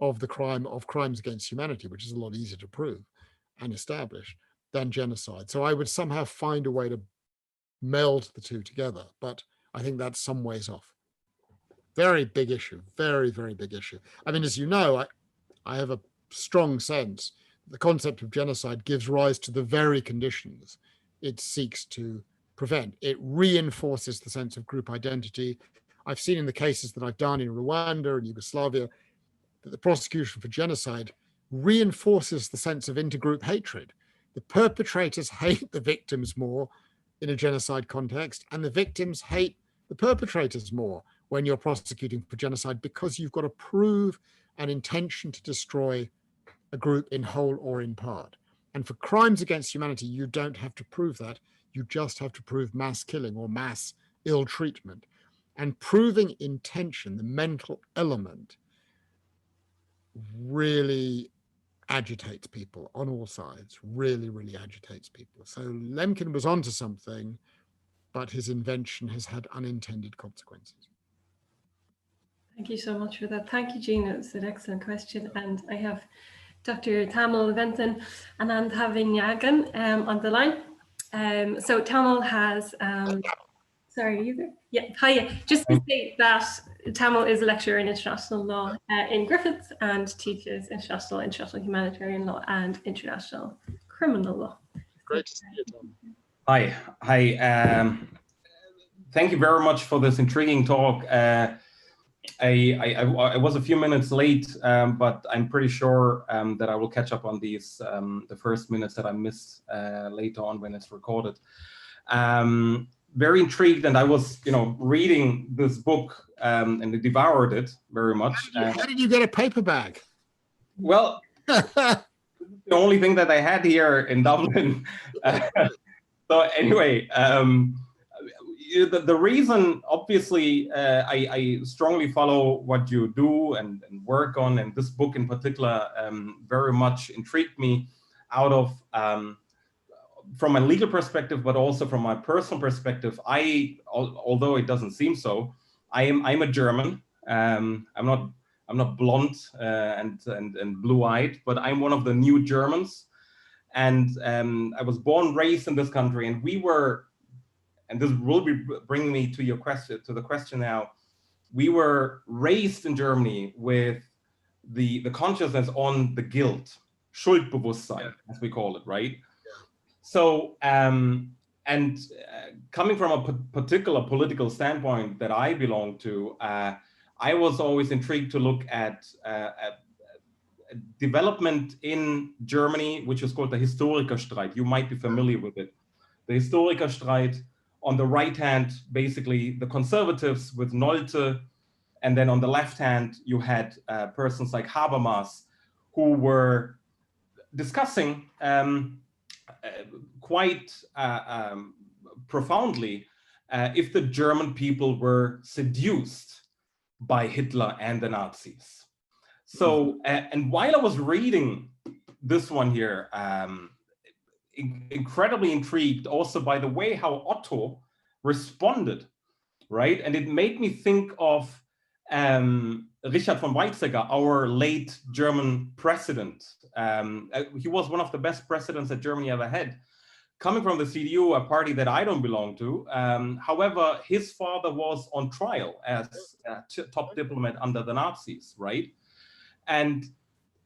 of the crime of crimes against humanity, which is a lot easier to prove and establish than genocide. So I would somehow find a way to meld the two together, but I think that's some ways off. Very big issue, very, very big issue. I mean, as you know, I have a strong sense the concept of genocide gives rise to the very conditions it seeks to prevent. It reinforces the sense of group identity. I've seen in the cases that I've done in Rwanda and Yugoslavia that the prosecution for genocide reinforces the sense of intergroup hatred. The perpetrators hate the victims more in a genocide context, and the victims hate the perpetrators more when you're prosecuting for genocide, because you've got to prove an intention to destroy a group in whole or in part. And for crimes against humanity, you don't have to prove that. You just have to prove mass killing or mass ill treatment. And proving intention, the mental element, really agitates people on all sides, really, really agitates people. So Lemkin was onto something, but his invention has had unintended consequences. Thank you so much for that. Thank you, Jean. It was an excellent question. And I have Dr. Tamil Venton and Antavinyagan on the line. So Tamil has, sorry, are you there? Yeah, hiya. Just to say that Tamil is a lecturer in international law in Griffith and teaches international humanitarian law and international criminal law. Great to see you, Tom. Hi. Thank you very much for this intriguing talk. I was a few minutes late, but I'm pretty sure that I will catch up on these, the first minutes that I missed later on when it's recorded. Very intrigued, and I was, reading this book and I devoured it very much. How did you get a paperback? Well, the only thing that I had here in Dublin. So anyway, the reason, obviously, I strongly follow what you do and work on, and this book in particular very much intrigued me out of, from a legal perspective, but also from my personal perspective. Although it doesn't seem so, I'm a German. I'm not blonde and blue-eyed, but I'm one of the new Germans. And I was born, raised in this country, and we were, and this will be bringing me to your question, to the question now. We were raised in Germany with the consciousness on the guilt, Schuldbewusstsein, as we call it, right? Yeah. So, coming from a particular political standpoint that I belong to, I was always intrigued to look at development in Germany, which is called the Historikerstreit. You might be familiar with it. The Historikerstreit, on the right hand, basically the conservatives with Nolte, and then on the left hand, you had persons like Habermas, who were discussing quite profoundly if the German people were seduced by Hitler and the Nazis. So, and while I was reading this one here, incredibly intrigued also by the way how Otto responded, right? And it made me think of Richard von Weizsäcker, our late German president. He was one of the best presidents that Germany ever had, coming from the CDU, a party that I don't belong to. However, his father was on trial as a top diplomat under the Nazis, right? And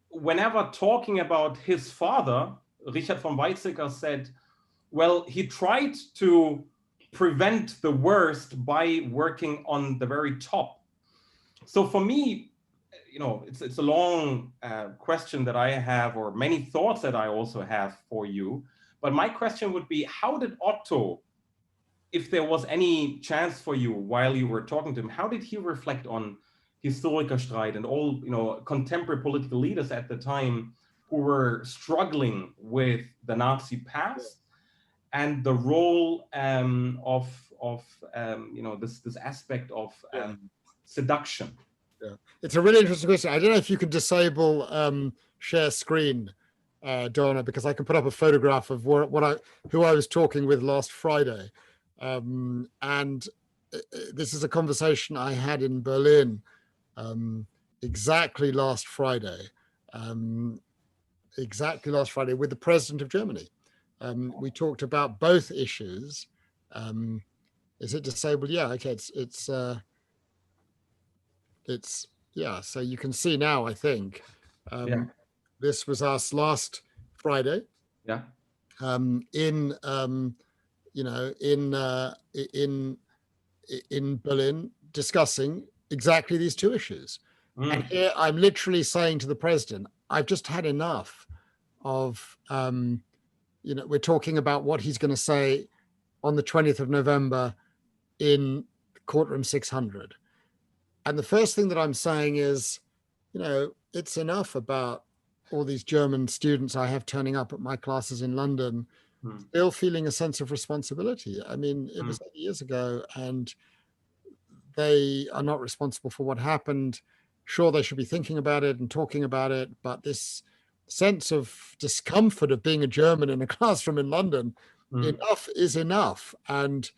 whenever talking about his father, Richard von Weizsäcker said, well, he tried to prevent the worst by working on the very top. So for me, it's a long question that I have, or many thoughts that I also have for you. But my question would be, how did Otto, if there was any chance for you while you were talking to him, how did he reflect on Historikerstreit and all, contemporary political leaders at the time who were struggling with the Nazi past and the role of this aspect of seduction? Yeah, it's a really interesting question. I don't know if you can disable share screen, Donna, because I can put up a photograph of who I was talking with last Friday, and this is a conversation I had in Berlin. Exactly last Friday with the president of Germany. We talked about both issues. Is it disabled? Yeah, okay. It's yeah. So you can see now, I think. This was us last Friday. Yeah. In Berlin, discussing exactly these two issues. And here I'm literally saying to the president, I've just had enough of, we're talking about what he's going to say on the 20th of November in courtroom 600. And the first thing that I'm saying is, it's enough about all these German students I have turning up at my classes in London, still feeling a sense of responsibility. I mean, it was 8 years ago, and they are not responsible for what happened. Sure, they should be thinking about it and talking about it, but this sense of discomfort of being a German in a classroom in London, enough is enough. And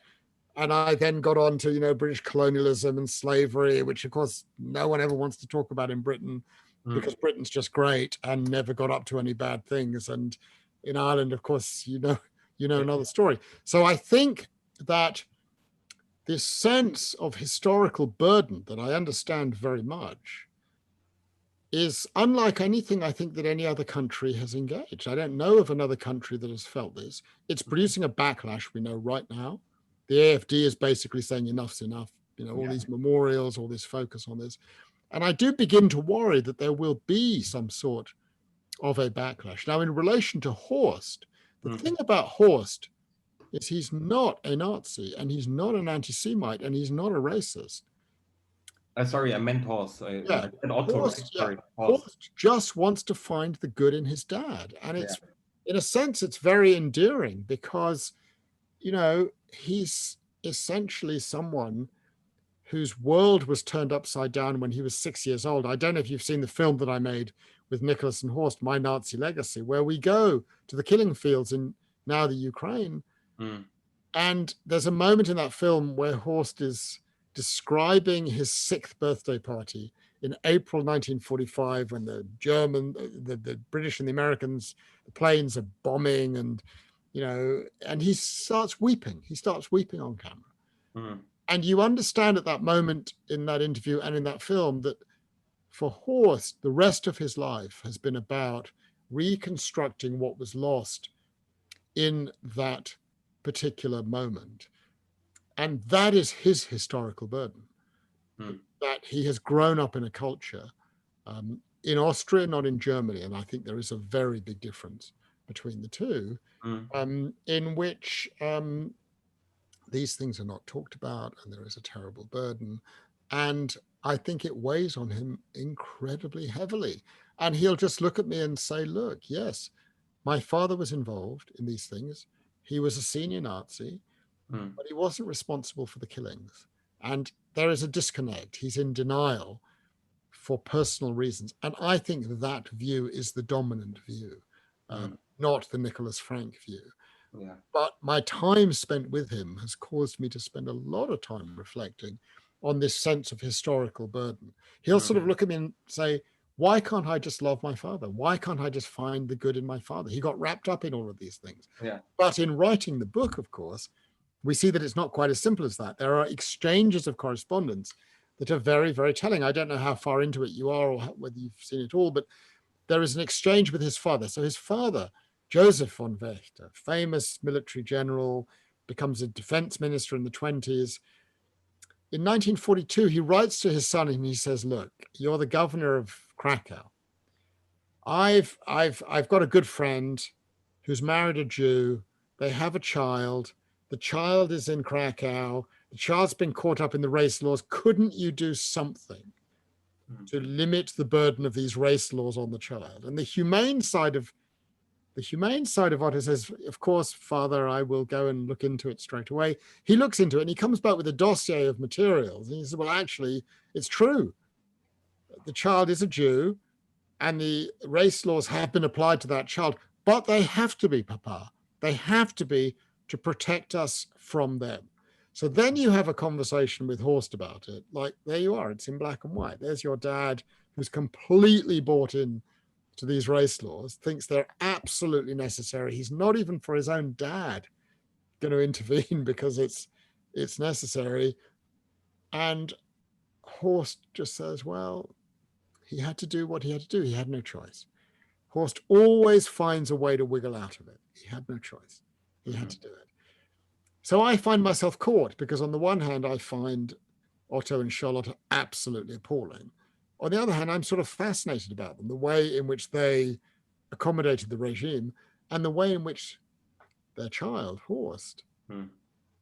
I then got on to, British colonialism and slavery, which of course no one ever wants to talk about in Britain, because Britain's just great and never got up to any bad things. And in Ireland, of course, another story. So I think that this sense of historical burden that I understand very much is unlike anything I think that any other country has engaged. I don't know of another country that has felt this. It's producing a backlash, we know right now. The AfD is basically saying enough's enough all these memorials, all this focus on this. And I do begin to worry that there will be some sort of a backlash. Now, in relation to Horst, the thing about Horst is he's not a Nazi, and he's not an anti-Semite, and he's not a racist. Sorry, I meant Horst. I said Otto, Horst, right? Sorry, Horst just wants to find the good in his dad. And it's, in a sense, it's very endearing because, he's essentially someone whose world was turned upside down when he was 6 years old. I don't know if you've seen the film that I made with Nicholas and Horst, My Nazi Legacy, where we go to the killing fields in now the Ukraine. And there's a moment in that film where Horst is describing his 6th birthday party in April 1945, when the British and the Americans, the planes are bombing, and and he starts weeping. He starts weeping on camera. And you understand at that moment in that interview and in that film that for Horst, the rest of his life has been about reconstructing what was lost in that particular moment. And that is his historical burden, that he has grown up in a culture in Austria, not in Germany. And I think there is a very big difference between the two, in which these things are not talked about, and there is a terrible burden. And I think it weighs on him incredibly heavily. And he'll just look at me and say, look, yes, my father was involved in these things. He was a senior Nazi, but he wasn't responsible for the killings. And there is a disconnect. He's in denial for personal reasons. And I think that view is the dominant view, not the Nicholas Frank view. But my time spent with him has caused me to spend a lot of time reflecting on this sense of historical burden. He'll sort of look at me and say, why can't I just love my father? Why can't I just find the good in my father? He got wrapped up in all of these things. But in writing the book, of course, we see that it's not quite as simple as that. There are exchanges of correspondence that are very, very telling. I don't know how far into it you are or whether you've seen it all, but there is an exchange with his father. So his father, Joseph von Wächter, famous military general, becomes a defense minister in the 20s. In 1942, he writes to his son and he says, look, you're the governor of Krakow. I've got a good friend who's married a Jew. They have a child. The child is in Krakow. The child's been caught up in the race laws. Couldn't you do something to limit the burden of these race laws on the child? And the humane side of Otto says, of course, father, I will go and look into it straight away. He looks into it and he comes back with a dossier of materials. And he says, well, actually, it's true. The child is a Jew and the race laws have been applied to that child, but they have to be, Papa. They have to be to protect us from them. So then you have a conversation with Horst about it. Like, there you are. It's in black and white. There's your dad who's completely bought in to these race laws, thinks they're absolutely necessary. He's not even for his own dad going to intervene because it's necessary. And Horst just says, well, he had to do what he had to do. He had no choice. Horst always finds a way to wiggle out of it. He had no choice. He had to do it. So I find myself caught because on the one hand, I find Otto and Charlotte absolutely appalling. On the other hand, I'm sort of fascinated about them, the way in which they accommodated the regime and the way in which their child, Horst,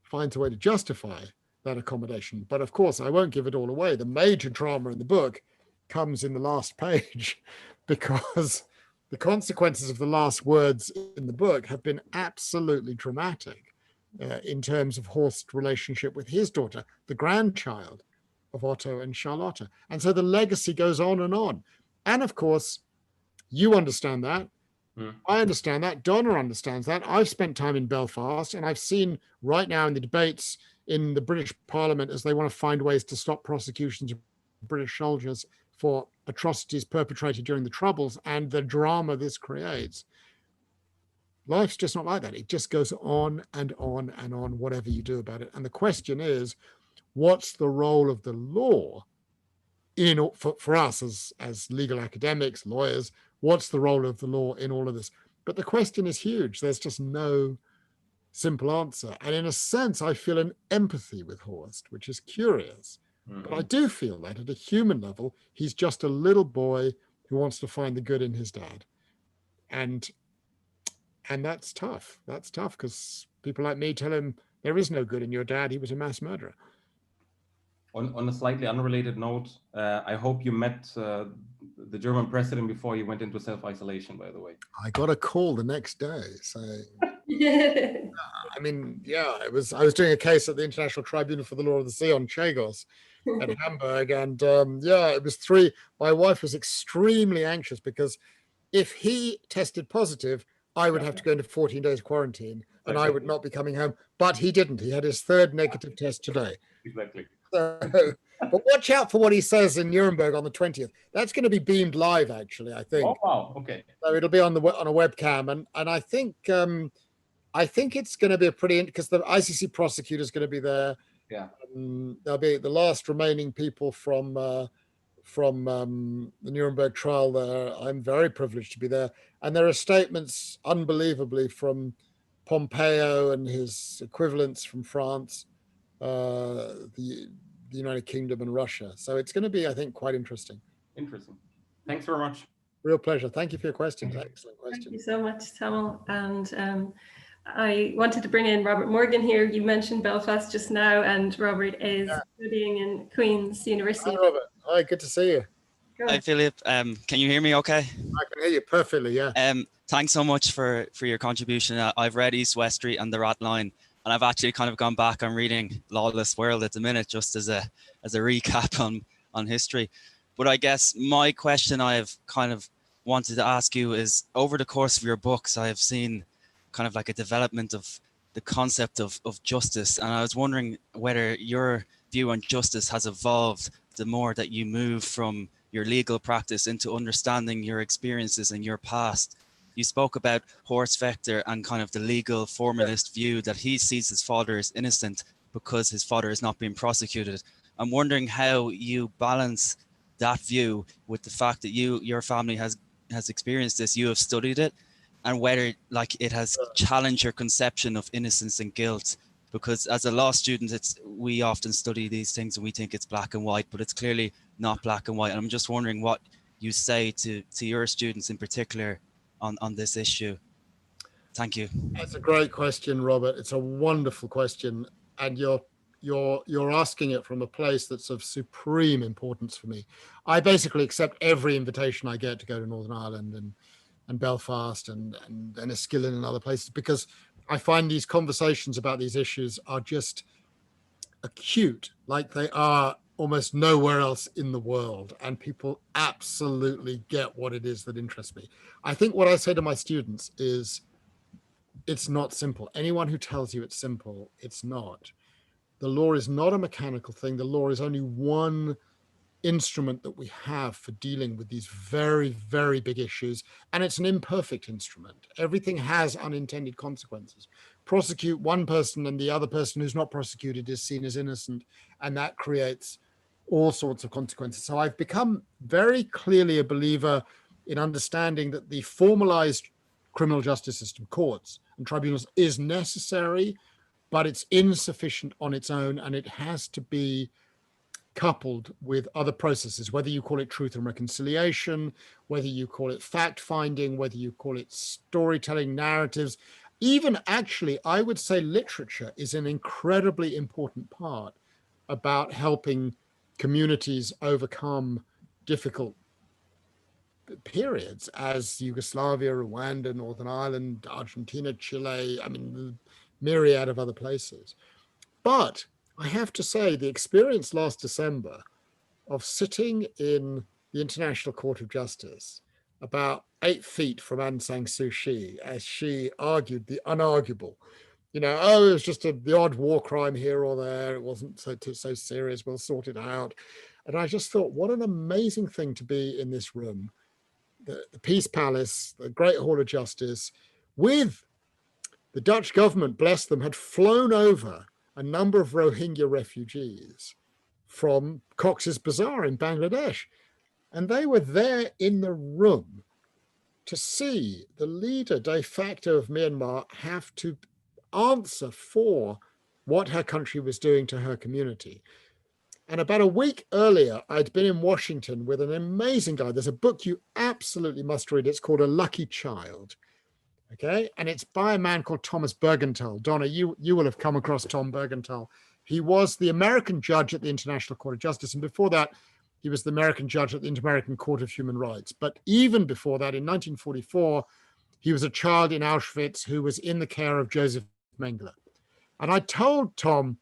finds a way to justify that accommodation. But of course, I won't give it all away. The major drama in the book comes in the last page because the consequences of the last words in the book have been absolutely dramatic in terms of Horst's relationship with his daughter, the grandchild of Otto and Charlotte. And so the legacy goes on. And of course, you understand that. I understand that. Donna understands that. I've spent time in Belfast and I've seen right now in the debates in the British Parliament as they want to find ways to stop prosecutions of British soldiers for atrocities perpetrated during the Troubles and the drama this creates. Life's just not like that. It just goes on and on and on, whatever you do about it. And the question is, what's the role of the law for us as legal academics, lawyers? What's the role of the law in all of this? But the question is huge. There's just no simple answer. And in a sense, I feel an empathy with Horst, which is curious. But I do feel that at a human level, he's just a little boy who wants to find the good in his dad. And that's tough. That's tough because people like me tell him there is no good in your dad. He was a mass murderer. On a slightly unrelated note, I hope you met the German president before you went into self-isolation, by the way. I got a call the next day saying, I mean, yeah, I was doing a case at the International Tribunal for the Law of the Sea on Chagos at Hamburg. And yeah, it was my wife was extremely anxious because if he tested positive, I would have to go into 14 days quarantine and I would not be coming home. But he didn't. He had his third negative test today. Exactly. So, but watch out for what he says in Nuremberg on the 20th. That's going to be beamed live, actually, I think. Oh, wow. Okay. So it'll be on a webcam. And I think it's going to be a pretty, because the ICC prosecutor is going to be there. Yeah. There'll be the last remaining people from the Nuremberg trial there. I'm very privileged to be there. And there are statements, unbelievably, from Pompeo and his equivalents from France, the United Kingdom and Russia. So it's going to be, I think, quite interesting. Interesting. Thanks very much. Real pleasure. Thank you for your questions. Excellent questions. Thank you so much, Samuel. And I wanted to bring in Robert Morgan here. You mentioned Belfast just now, and Robert is studying in Queen's University. Hi, Robert. Hi, good to see you. Hi, Philip. Can you hear me okay? I can hear you perfectly, yeah. Thanks so much for your contribution. I've read East West Street and the Ratline, and I've actually kind of gone back and reading Lawless World at the minute, just as a recap on history. But I guess my question I've kind of wanted to ask you is, over the course of your books, I have seen kind of like a development of the concept of justice. And I was wondering whether your view on justice has evolved the more that you move from your legal practice into understanding your experiences and your past. You spoke about Horst Vector and kind of the legal formalist view that he sees his father as innocent because his father is not being prosecuted. I'm wondering how you balance that view with the fact that your family has experienced this, you have studied it, and whether like it has challenged your conception of innocence and guilt. Because as a law student, we often study these things and we think it's black and white, but it's clearly not black and white. And I'm just wondering what you say to your students in particular on this issue. Thank you. That's a great question, Robert. It's a wonderful question, and you're asking it from a place that's of supreme importance for me. I basically accept every invitation I get to go to Northern Ireland and Belfast and Enniskillen and other places, because I find these conversations about these issues are just acute, like they are almost nowhere else in the world, and people absolutely get what it is that interests me. I think what I say to my students is, it's not simple. Anyone who tells you it's simple, it's not. The law is not a mechanical thing. The law is only one instrument that we have for dealing with these very, very big issues. And it's an imperfect instrument. Everything has unintended consequences. Prosecute one person and the other person who's not prosecuted is seen as innocent. And that creates all sorts of consequences. So I've become very clearly a believer in understanding that the formalized criminal justice system, courts and tribunals, is necessary, but it's insufficient on its own, and it has to be coupled with other processes, whether you call it truth and reconciliation, whether you call it fact-finding, whether you call it storytelling, narratives. Even actually, I would say literature is an incredibly important part about helping communities overcome difficult periods, as Yugoslavia, Rwanda, Northern Ireland, Argentina, Chile, I mean, the myriad of other places. But I have to say, the experience last December of sitting in the International Court of Justice about 8 feet from Aung San Suu Kyi as she argued the unarguable, it was just the odd war crime here or there. It wasn't so serious. We'll sort it out. And I just thought, what an amazing thing to be in this room, the Peace Palace, the Great Hall of Justice, with the Dutch government, bless them, had flown over a number of Rohingya refugees from Cox's Bazar in Bangladesh. And they were there in the room to see the leader de facto of Myanmar have to answer for what her country was doing to her community. And about a week earlier, I'd been in Washington with an amazing guy. There's a book you absolutely must read. It's called A Lucky Child. Okay. And it's by a man called Thomas Bergenthal. Donna, you will have come across Tom Bergenthal. He was the American judge at the International Court of Justice. And before that, he was the American judge at the Inter-American Court of Human Rights. But even before that, in 1944, he was a child in Auschwitz who was in the care of Joseph Mengele. And I told Tom,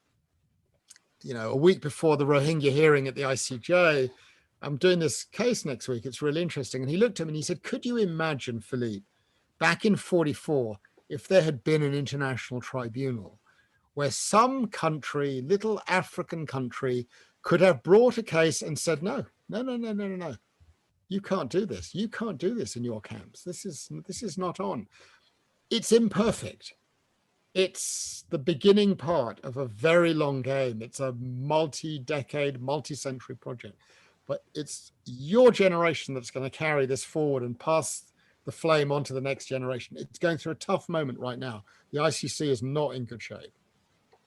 you know, a week before the Rohingya hearing at the ICJ, I'm doing this case next week. It's really interesting. And he looked at me and he said, could you imagine, Philippe, back in 44, if there had been an international tribunal where some country, little African country, could have brought a case and said, no, you can't do this. You can't do this in your camps. This is not on. It's imperfect. It's the beginning part of a very long game. It's a multi-decade, multi-century project, but it's your generation that's going to carry this forward and pass the flame onto the next generation. It's going through a tough moment right now. The ICC is not in good shape,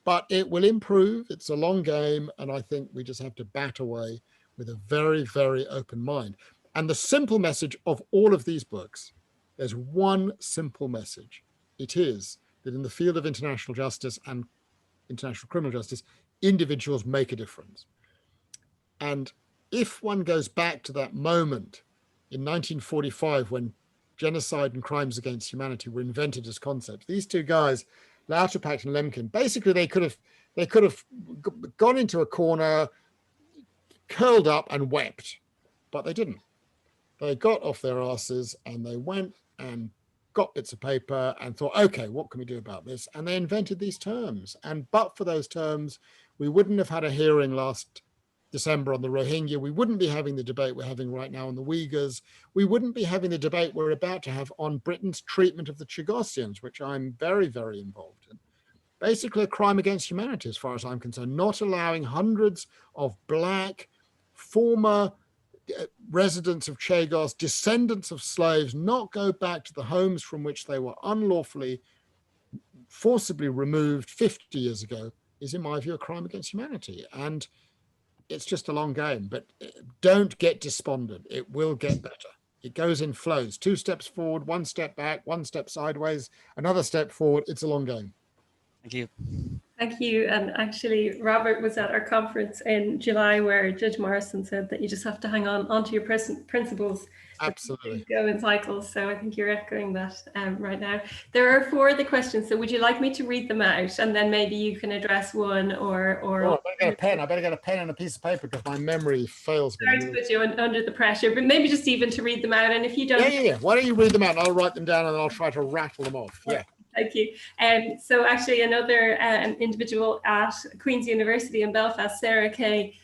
but it will improve. It's a long game. And I think we just have to bat away with a very, very open mind. And the simple message of all of these books, there's one simple message. It is that in the field of international justice and international criminal justice, individuals make a difference. And if one goes back to that moment in 1945, when genocide and crimes against humanity were invented as concepts, these two guys, Lauterpacht and Lemkin, basically they could have gone into a corner, curled up and wept, but they didn't. They got off their asses and they went and got bits of paper and thought, okay, what can we do about this? And they invented these terms. And but for those terms, we wouldn't have had a hearing last December on the Rohingya. We wouldn't be having the debate we're having right now on the Uyghurs. We wouldn't be having the debate we're about to have on Britain's treatment of the Chagossians, which I'm very, very involved in. Basically a crime against humanity, as far as I'm concerned, not allowing hundreds of Black, former residents of Chagos, descendants of slaves, not go back to the homes from which they were unlawfully, forcibly removed 50 years ago, is, in my view, a crime against humanity. And it's just a long game, but don't get despondent. It will get better. It goes in flows, 2 steps forward, 1 step back, 1 step sideways, another step forward. It's a long game. Thank you. Thank you. And actually, Robert was at our conference in July where Judge Morrison said that you just have to hang onto your principles. Absolutely. Go in cycles. So I think you're echoing that right now. There are 4 other questions. So would you like me to read them out and then maybe you can address one or Oh, I better get a pen and a piece of paper because my memory fails me. Sorry to put you under the pressure, but maybe just even to read them out. And if you don't. Yeah. Why don't you read them out and I'll write them down and I'll try to rattle them off. Yeah. Thank you. So actually another individual at Queen's University in Belfast, Sarah Kay.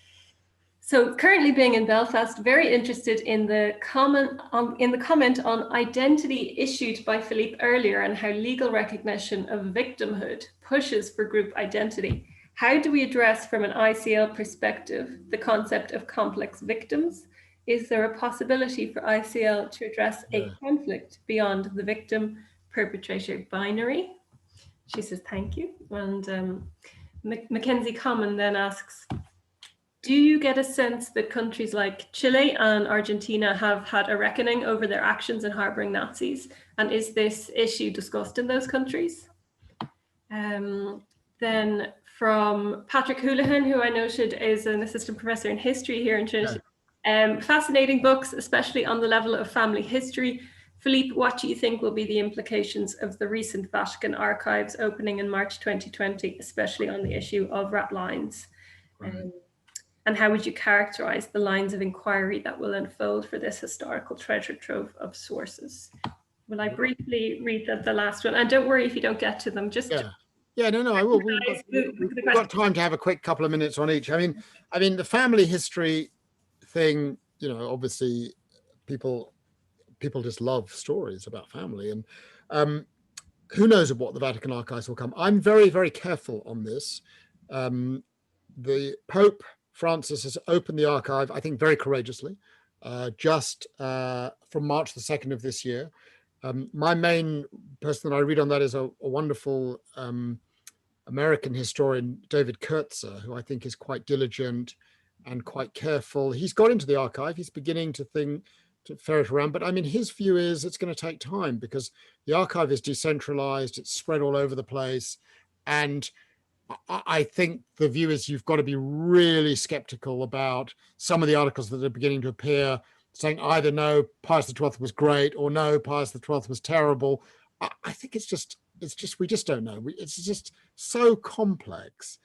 So currently being in Belfast, very interested in the comment on identity issued by Philippe earlier and how legal recognition of victimhood pushes for group identity. How do we address from an ICL perspective the concept of complex victims? Is there a possibility for ICL to address a conflict beyond the victim perpetrator binary? She says, thank you. And Mackenzie Common then asks, do you get a sense that countries like Chile and Argentina have had a reckoning over their actions in harboring Nazis? And is this issue discussed in those countries? Then from Patrick Houlihan, who I noted is an assistant professor in history here in Trinity. Fascinating books, especially on the level of family history. Philippe, what do you think will be the implications of the recent Vatican Archives opening in March 2020, especially on the issue of ratlines? And how would you characterize the lines of inquiry that will unfold for this historical treasure trove of sources? Will I briefly read the last one? And don't worry if you don't get to them. Just no, I will. We've got time to have a quick couple of minutes on each. I mean, the family history thing, you know, obviously people just love stories about family, and who knows what the Vatican Archives will come. I'm very, very careful on this. The Pope Francis has opened the archive, I think, very courageously, just from March the 2nd of this year. My main person that I read on that is a wonderful American historian, David Kurtzer, who I think is quite diligent and quite careful. He's got into the archive. He's beginning to ferret around. But I mean, his view is it's going to take time because the archive is decentralized. It's spread all over the place. And I think the view is you've got to be really skeptical about some of the articles that are beginning to appear saying either no, Pius XII was great, or no, Pius XII was terrible. I think it's just, we just don't know. It's just so complex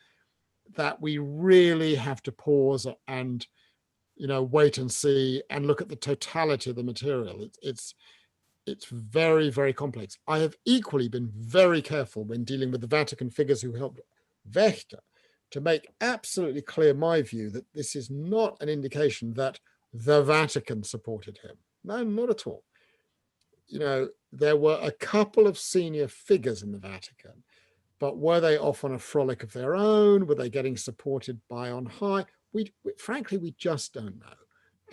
that we really have to pause and, wait and see and look at the totality of the material. It's very, very complex. I have equally been very careful when dealing with the Vatican figures who helped Wächter to make absolutely clear my view that this is not an indication that the Vatican supported him. No, not at all. There were a couple of senior figures in the Vatican, but were they off on a frolic of their own? Were they getting supported by on high? Frankly, we just don't know.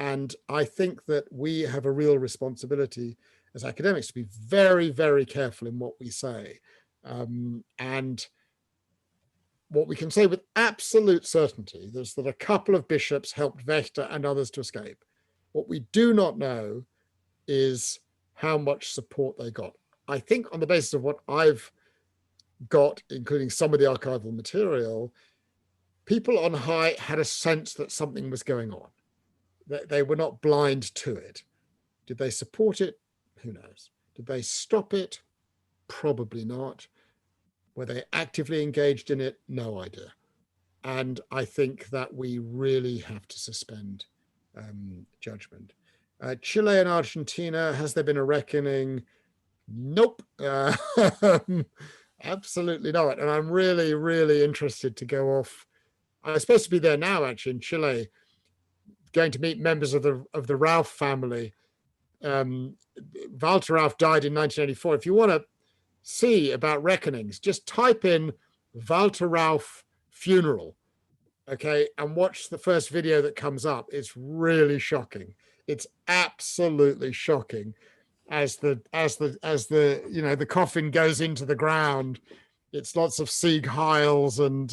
And I think that we have a real responsibility as academics to be very, very careful in what we say. And what we can say with absolute certainty is that a couple of bishops helped Wächter and others to escape. What we do not know is how much support they got. I think on the basis of what I've got, including some of the archival material, people on high had a sense that something was going on. They were not blind to it. Did they support it? Who knows? Did they stop it? Probably not. Were they actively engaged in it? No idea. And I think that we really have to suspend judgment. Chile and Argentina, has there been a reckoning? Nope. Absolutely not. And I'm really, really interested to go off. I'm supposed to be there now, actually, in Chile, going to meet members of the Rauff family. Walter Rauff died in 1984. If you want to see about reckonings, just type in Walter Rauff funeral, okay, and watch the first video that comes up. It's really shocking. It's absolutely shocking as the the coffin goes into the ground. It's lots of Sieg Heils and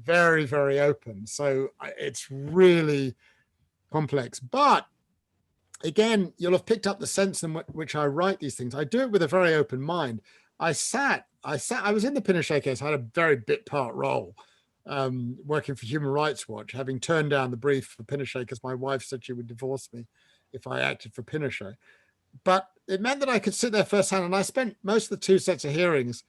very, very open. So it's really complex. But again, you'll have picked up the sense in which I write these things. I do it with a very open mind. I was in the Pinochet case. I had a very bit part role working for Human Rights Watch, having turned down the brief for Pinochet because my wife said she would divorce me if I acted for Pinochet. But it meant that I could sit there firsthand, and I spent most of the two sets of hearings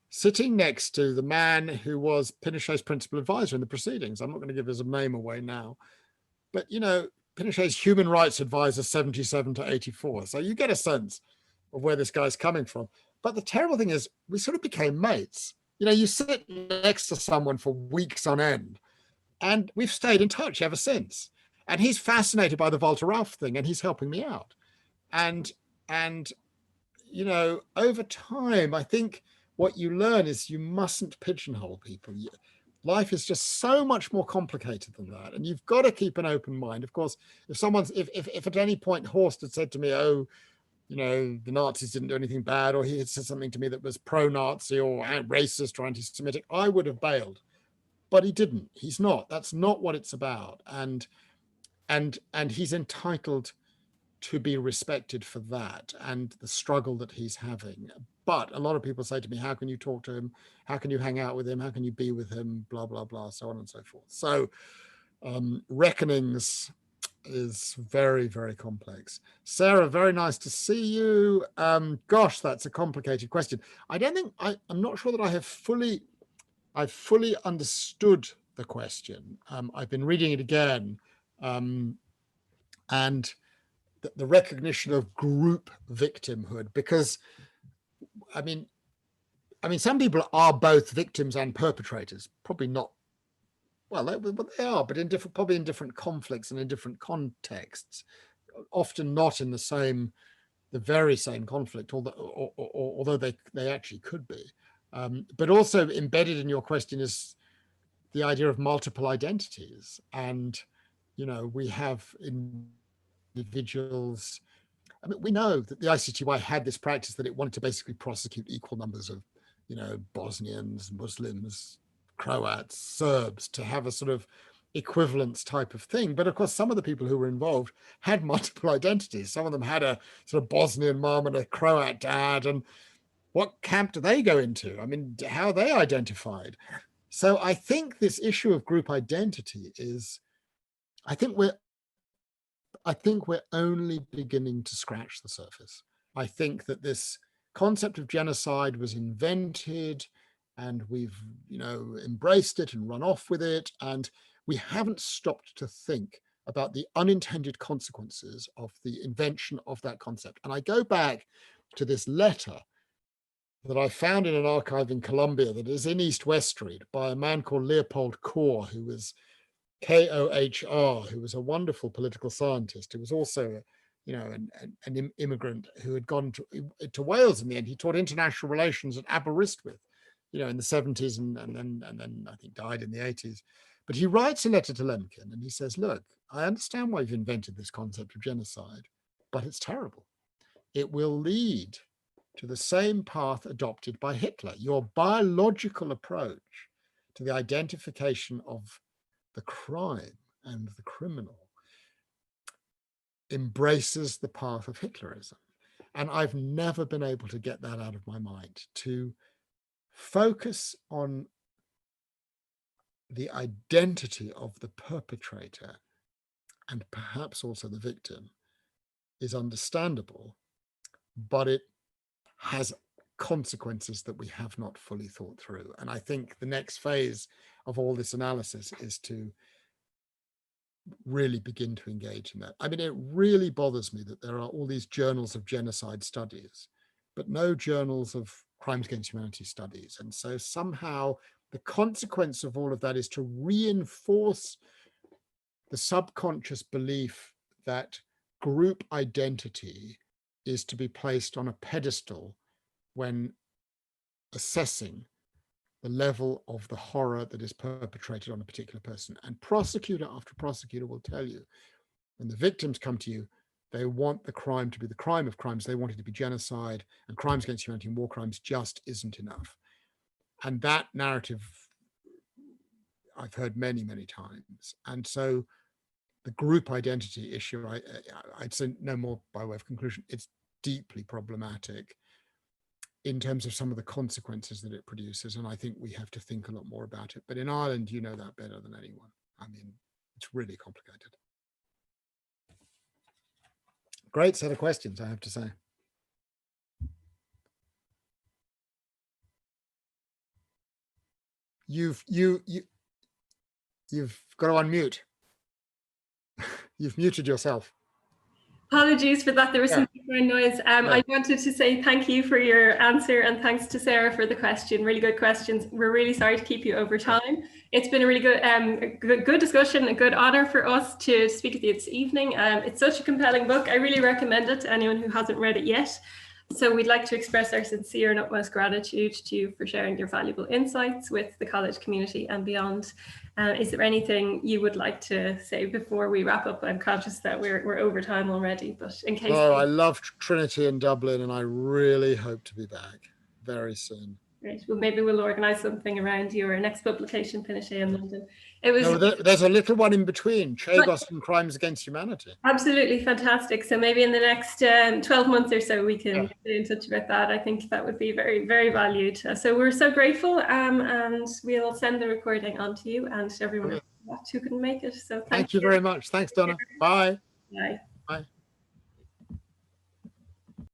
sitting next to the man who was Pinochet's principal advisor in the proceedings. I'm not going to give his name away now, but Pinochet's human rights advisor, 77 to 84. So you get a sense of where this guy's coming from. But the terrible thing is we sort of became mates. You sit next to someone for weeks on end, and we've stayed in touch ever since. And he's fascinated by the Walter Rauff thing, and he's helping me out. And over time, I think what you learn is you mustn't pigeonhole people. Life is just so much more complicated than that. And you've got to keep an open mind. Of course, if at any point Horst had said to me, oh, the Nazis didn't do anything bad, or he had said something to me that was pro-Nazi or racist or anti-Semitic, I would have bailed. But he didn't. He's not. That's not what it's about. And he's entitled to be respected for that and the struggle that he's having. But a lot of people say to me, how can you talk to him? How can you hang out with him? How can you be with him? Blah, blah, blah, so on and so forth. So reckonings is very, very complex. Sarah, very nice to see you. Gosh, that's a complicated question. I'm not sure that I've fully understood the question. I've been reading it again, and the recognition of group victimhood, because I mean, some people are both victims and perpetrators. Probably not. Well, they are, but probably in different conflicts and in different contexts. Often not in the very same conflict, although they actually could be. But also embedded in your question is the idea of multiple identities, and we have individuals I mean, we know that the ICTY had this practice that it wanted to basically prosecute equal numbers of, you know, Bosnians, Muslims, Croats, Serbs, to have a sort of equivalence type of thing. But of course, some of the people who were involved had multiple identities. Some of them had a sort of Bosnian mom and a Croat dad. And what camp do they go into? I mean, how are they identified? So I think this issue of group identity is, I think we're only beginning to scratch the surface. I think that this concept of genocide was invented and we've, you know, embraced it and run off with it. And we haven't stopped to think about the unintended consequences of the invention of that concept. And I go back to this letter that I found in an archive in Colombia that is in East West Street by a man called Leopold Kohr, who was Kohr, who was a wonderful political scientist, who was also, you know, an immigrant who had gone to Wales in the end. He taught international relations at Aberystwyth, you know, in the 70s and then I think died in the 80s. But he writes a letter to Lemkin and he says, look, I understand why you've invented this concept of genocide, but it's terrible. It will lead to the same path adopted by Hitler. Your biological approach to the identification of the crime and the criminal embraces the path of Hitlerism. And I've never been able to get that out of my mind. To focus on the identity of the perpetrator and perhaps also the victim is understandable, but it has consequences that we have not fully thought through. And I think the next phase of all this analysis is to really begin to engage in that. I mean, it really bothers me that there are all these journals of genocide studies, but no journals of crimes against humanity studies. And so somehow the consequence of all of that is to reinforce the subconscious belief that group identity is to be placed on a pedestal when assessing the level of the horror that is perpetrated on a particular person. And prosecutor after prosecutor will tell you, when the victims come to you, they want the crime to be the crime of crimes. They want it to be genocide, and crimes against humanity and war crimes just isn't enough. And that narrative I've heard many, many times. And so the group identity issue, I'd say no more by way of conclusion, it's deeply problematic in terms of some of the consequences that it produces. And I think we have to think a lot more about it. But in Ireland, you know that better than anyone. I mean, it's really complicated. Great set of questions, I have to say. You've got to unmute. You've muted yourself. Apologies for that. There was some background noise. I wanted to say thank you for your answer, and thanks to Sarah for the question. Really good questions. We're really sorry to keep you over time. It's been a really good discussion, a good honor for us to speak with you this evening. It's such a compelling book. I really recommend it to anyone who hasn't read it yet. So we'd like to express our sincere and utmost gratitude to you for sharing your valuable insights with the college community and beyond. Is there anything you would like to say before we wrap up? I'm conscious that we're over time already, but in case. Oh, I love Trinity in Dublin, and I really hope to be back very soon. Great. Well, maybe we'll organise something around your next publication, Pinochet in London. It was. No, there's a little one in between, Chagos and Crimes Against Humanity. Absolutely fantastic. So maybe in the next 12 months or so, we can get in touch about that. I think that would be very, very valued. So we're so grateful, and we'll send the recording on to you and everyone who couldn't make it. So thank you very much. Thanks, Donna. Bye. Bye. Bye.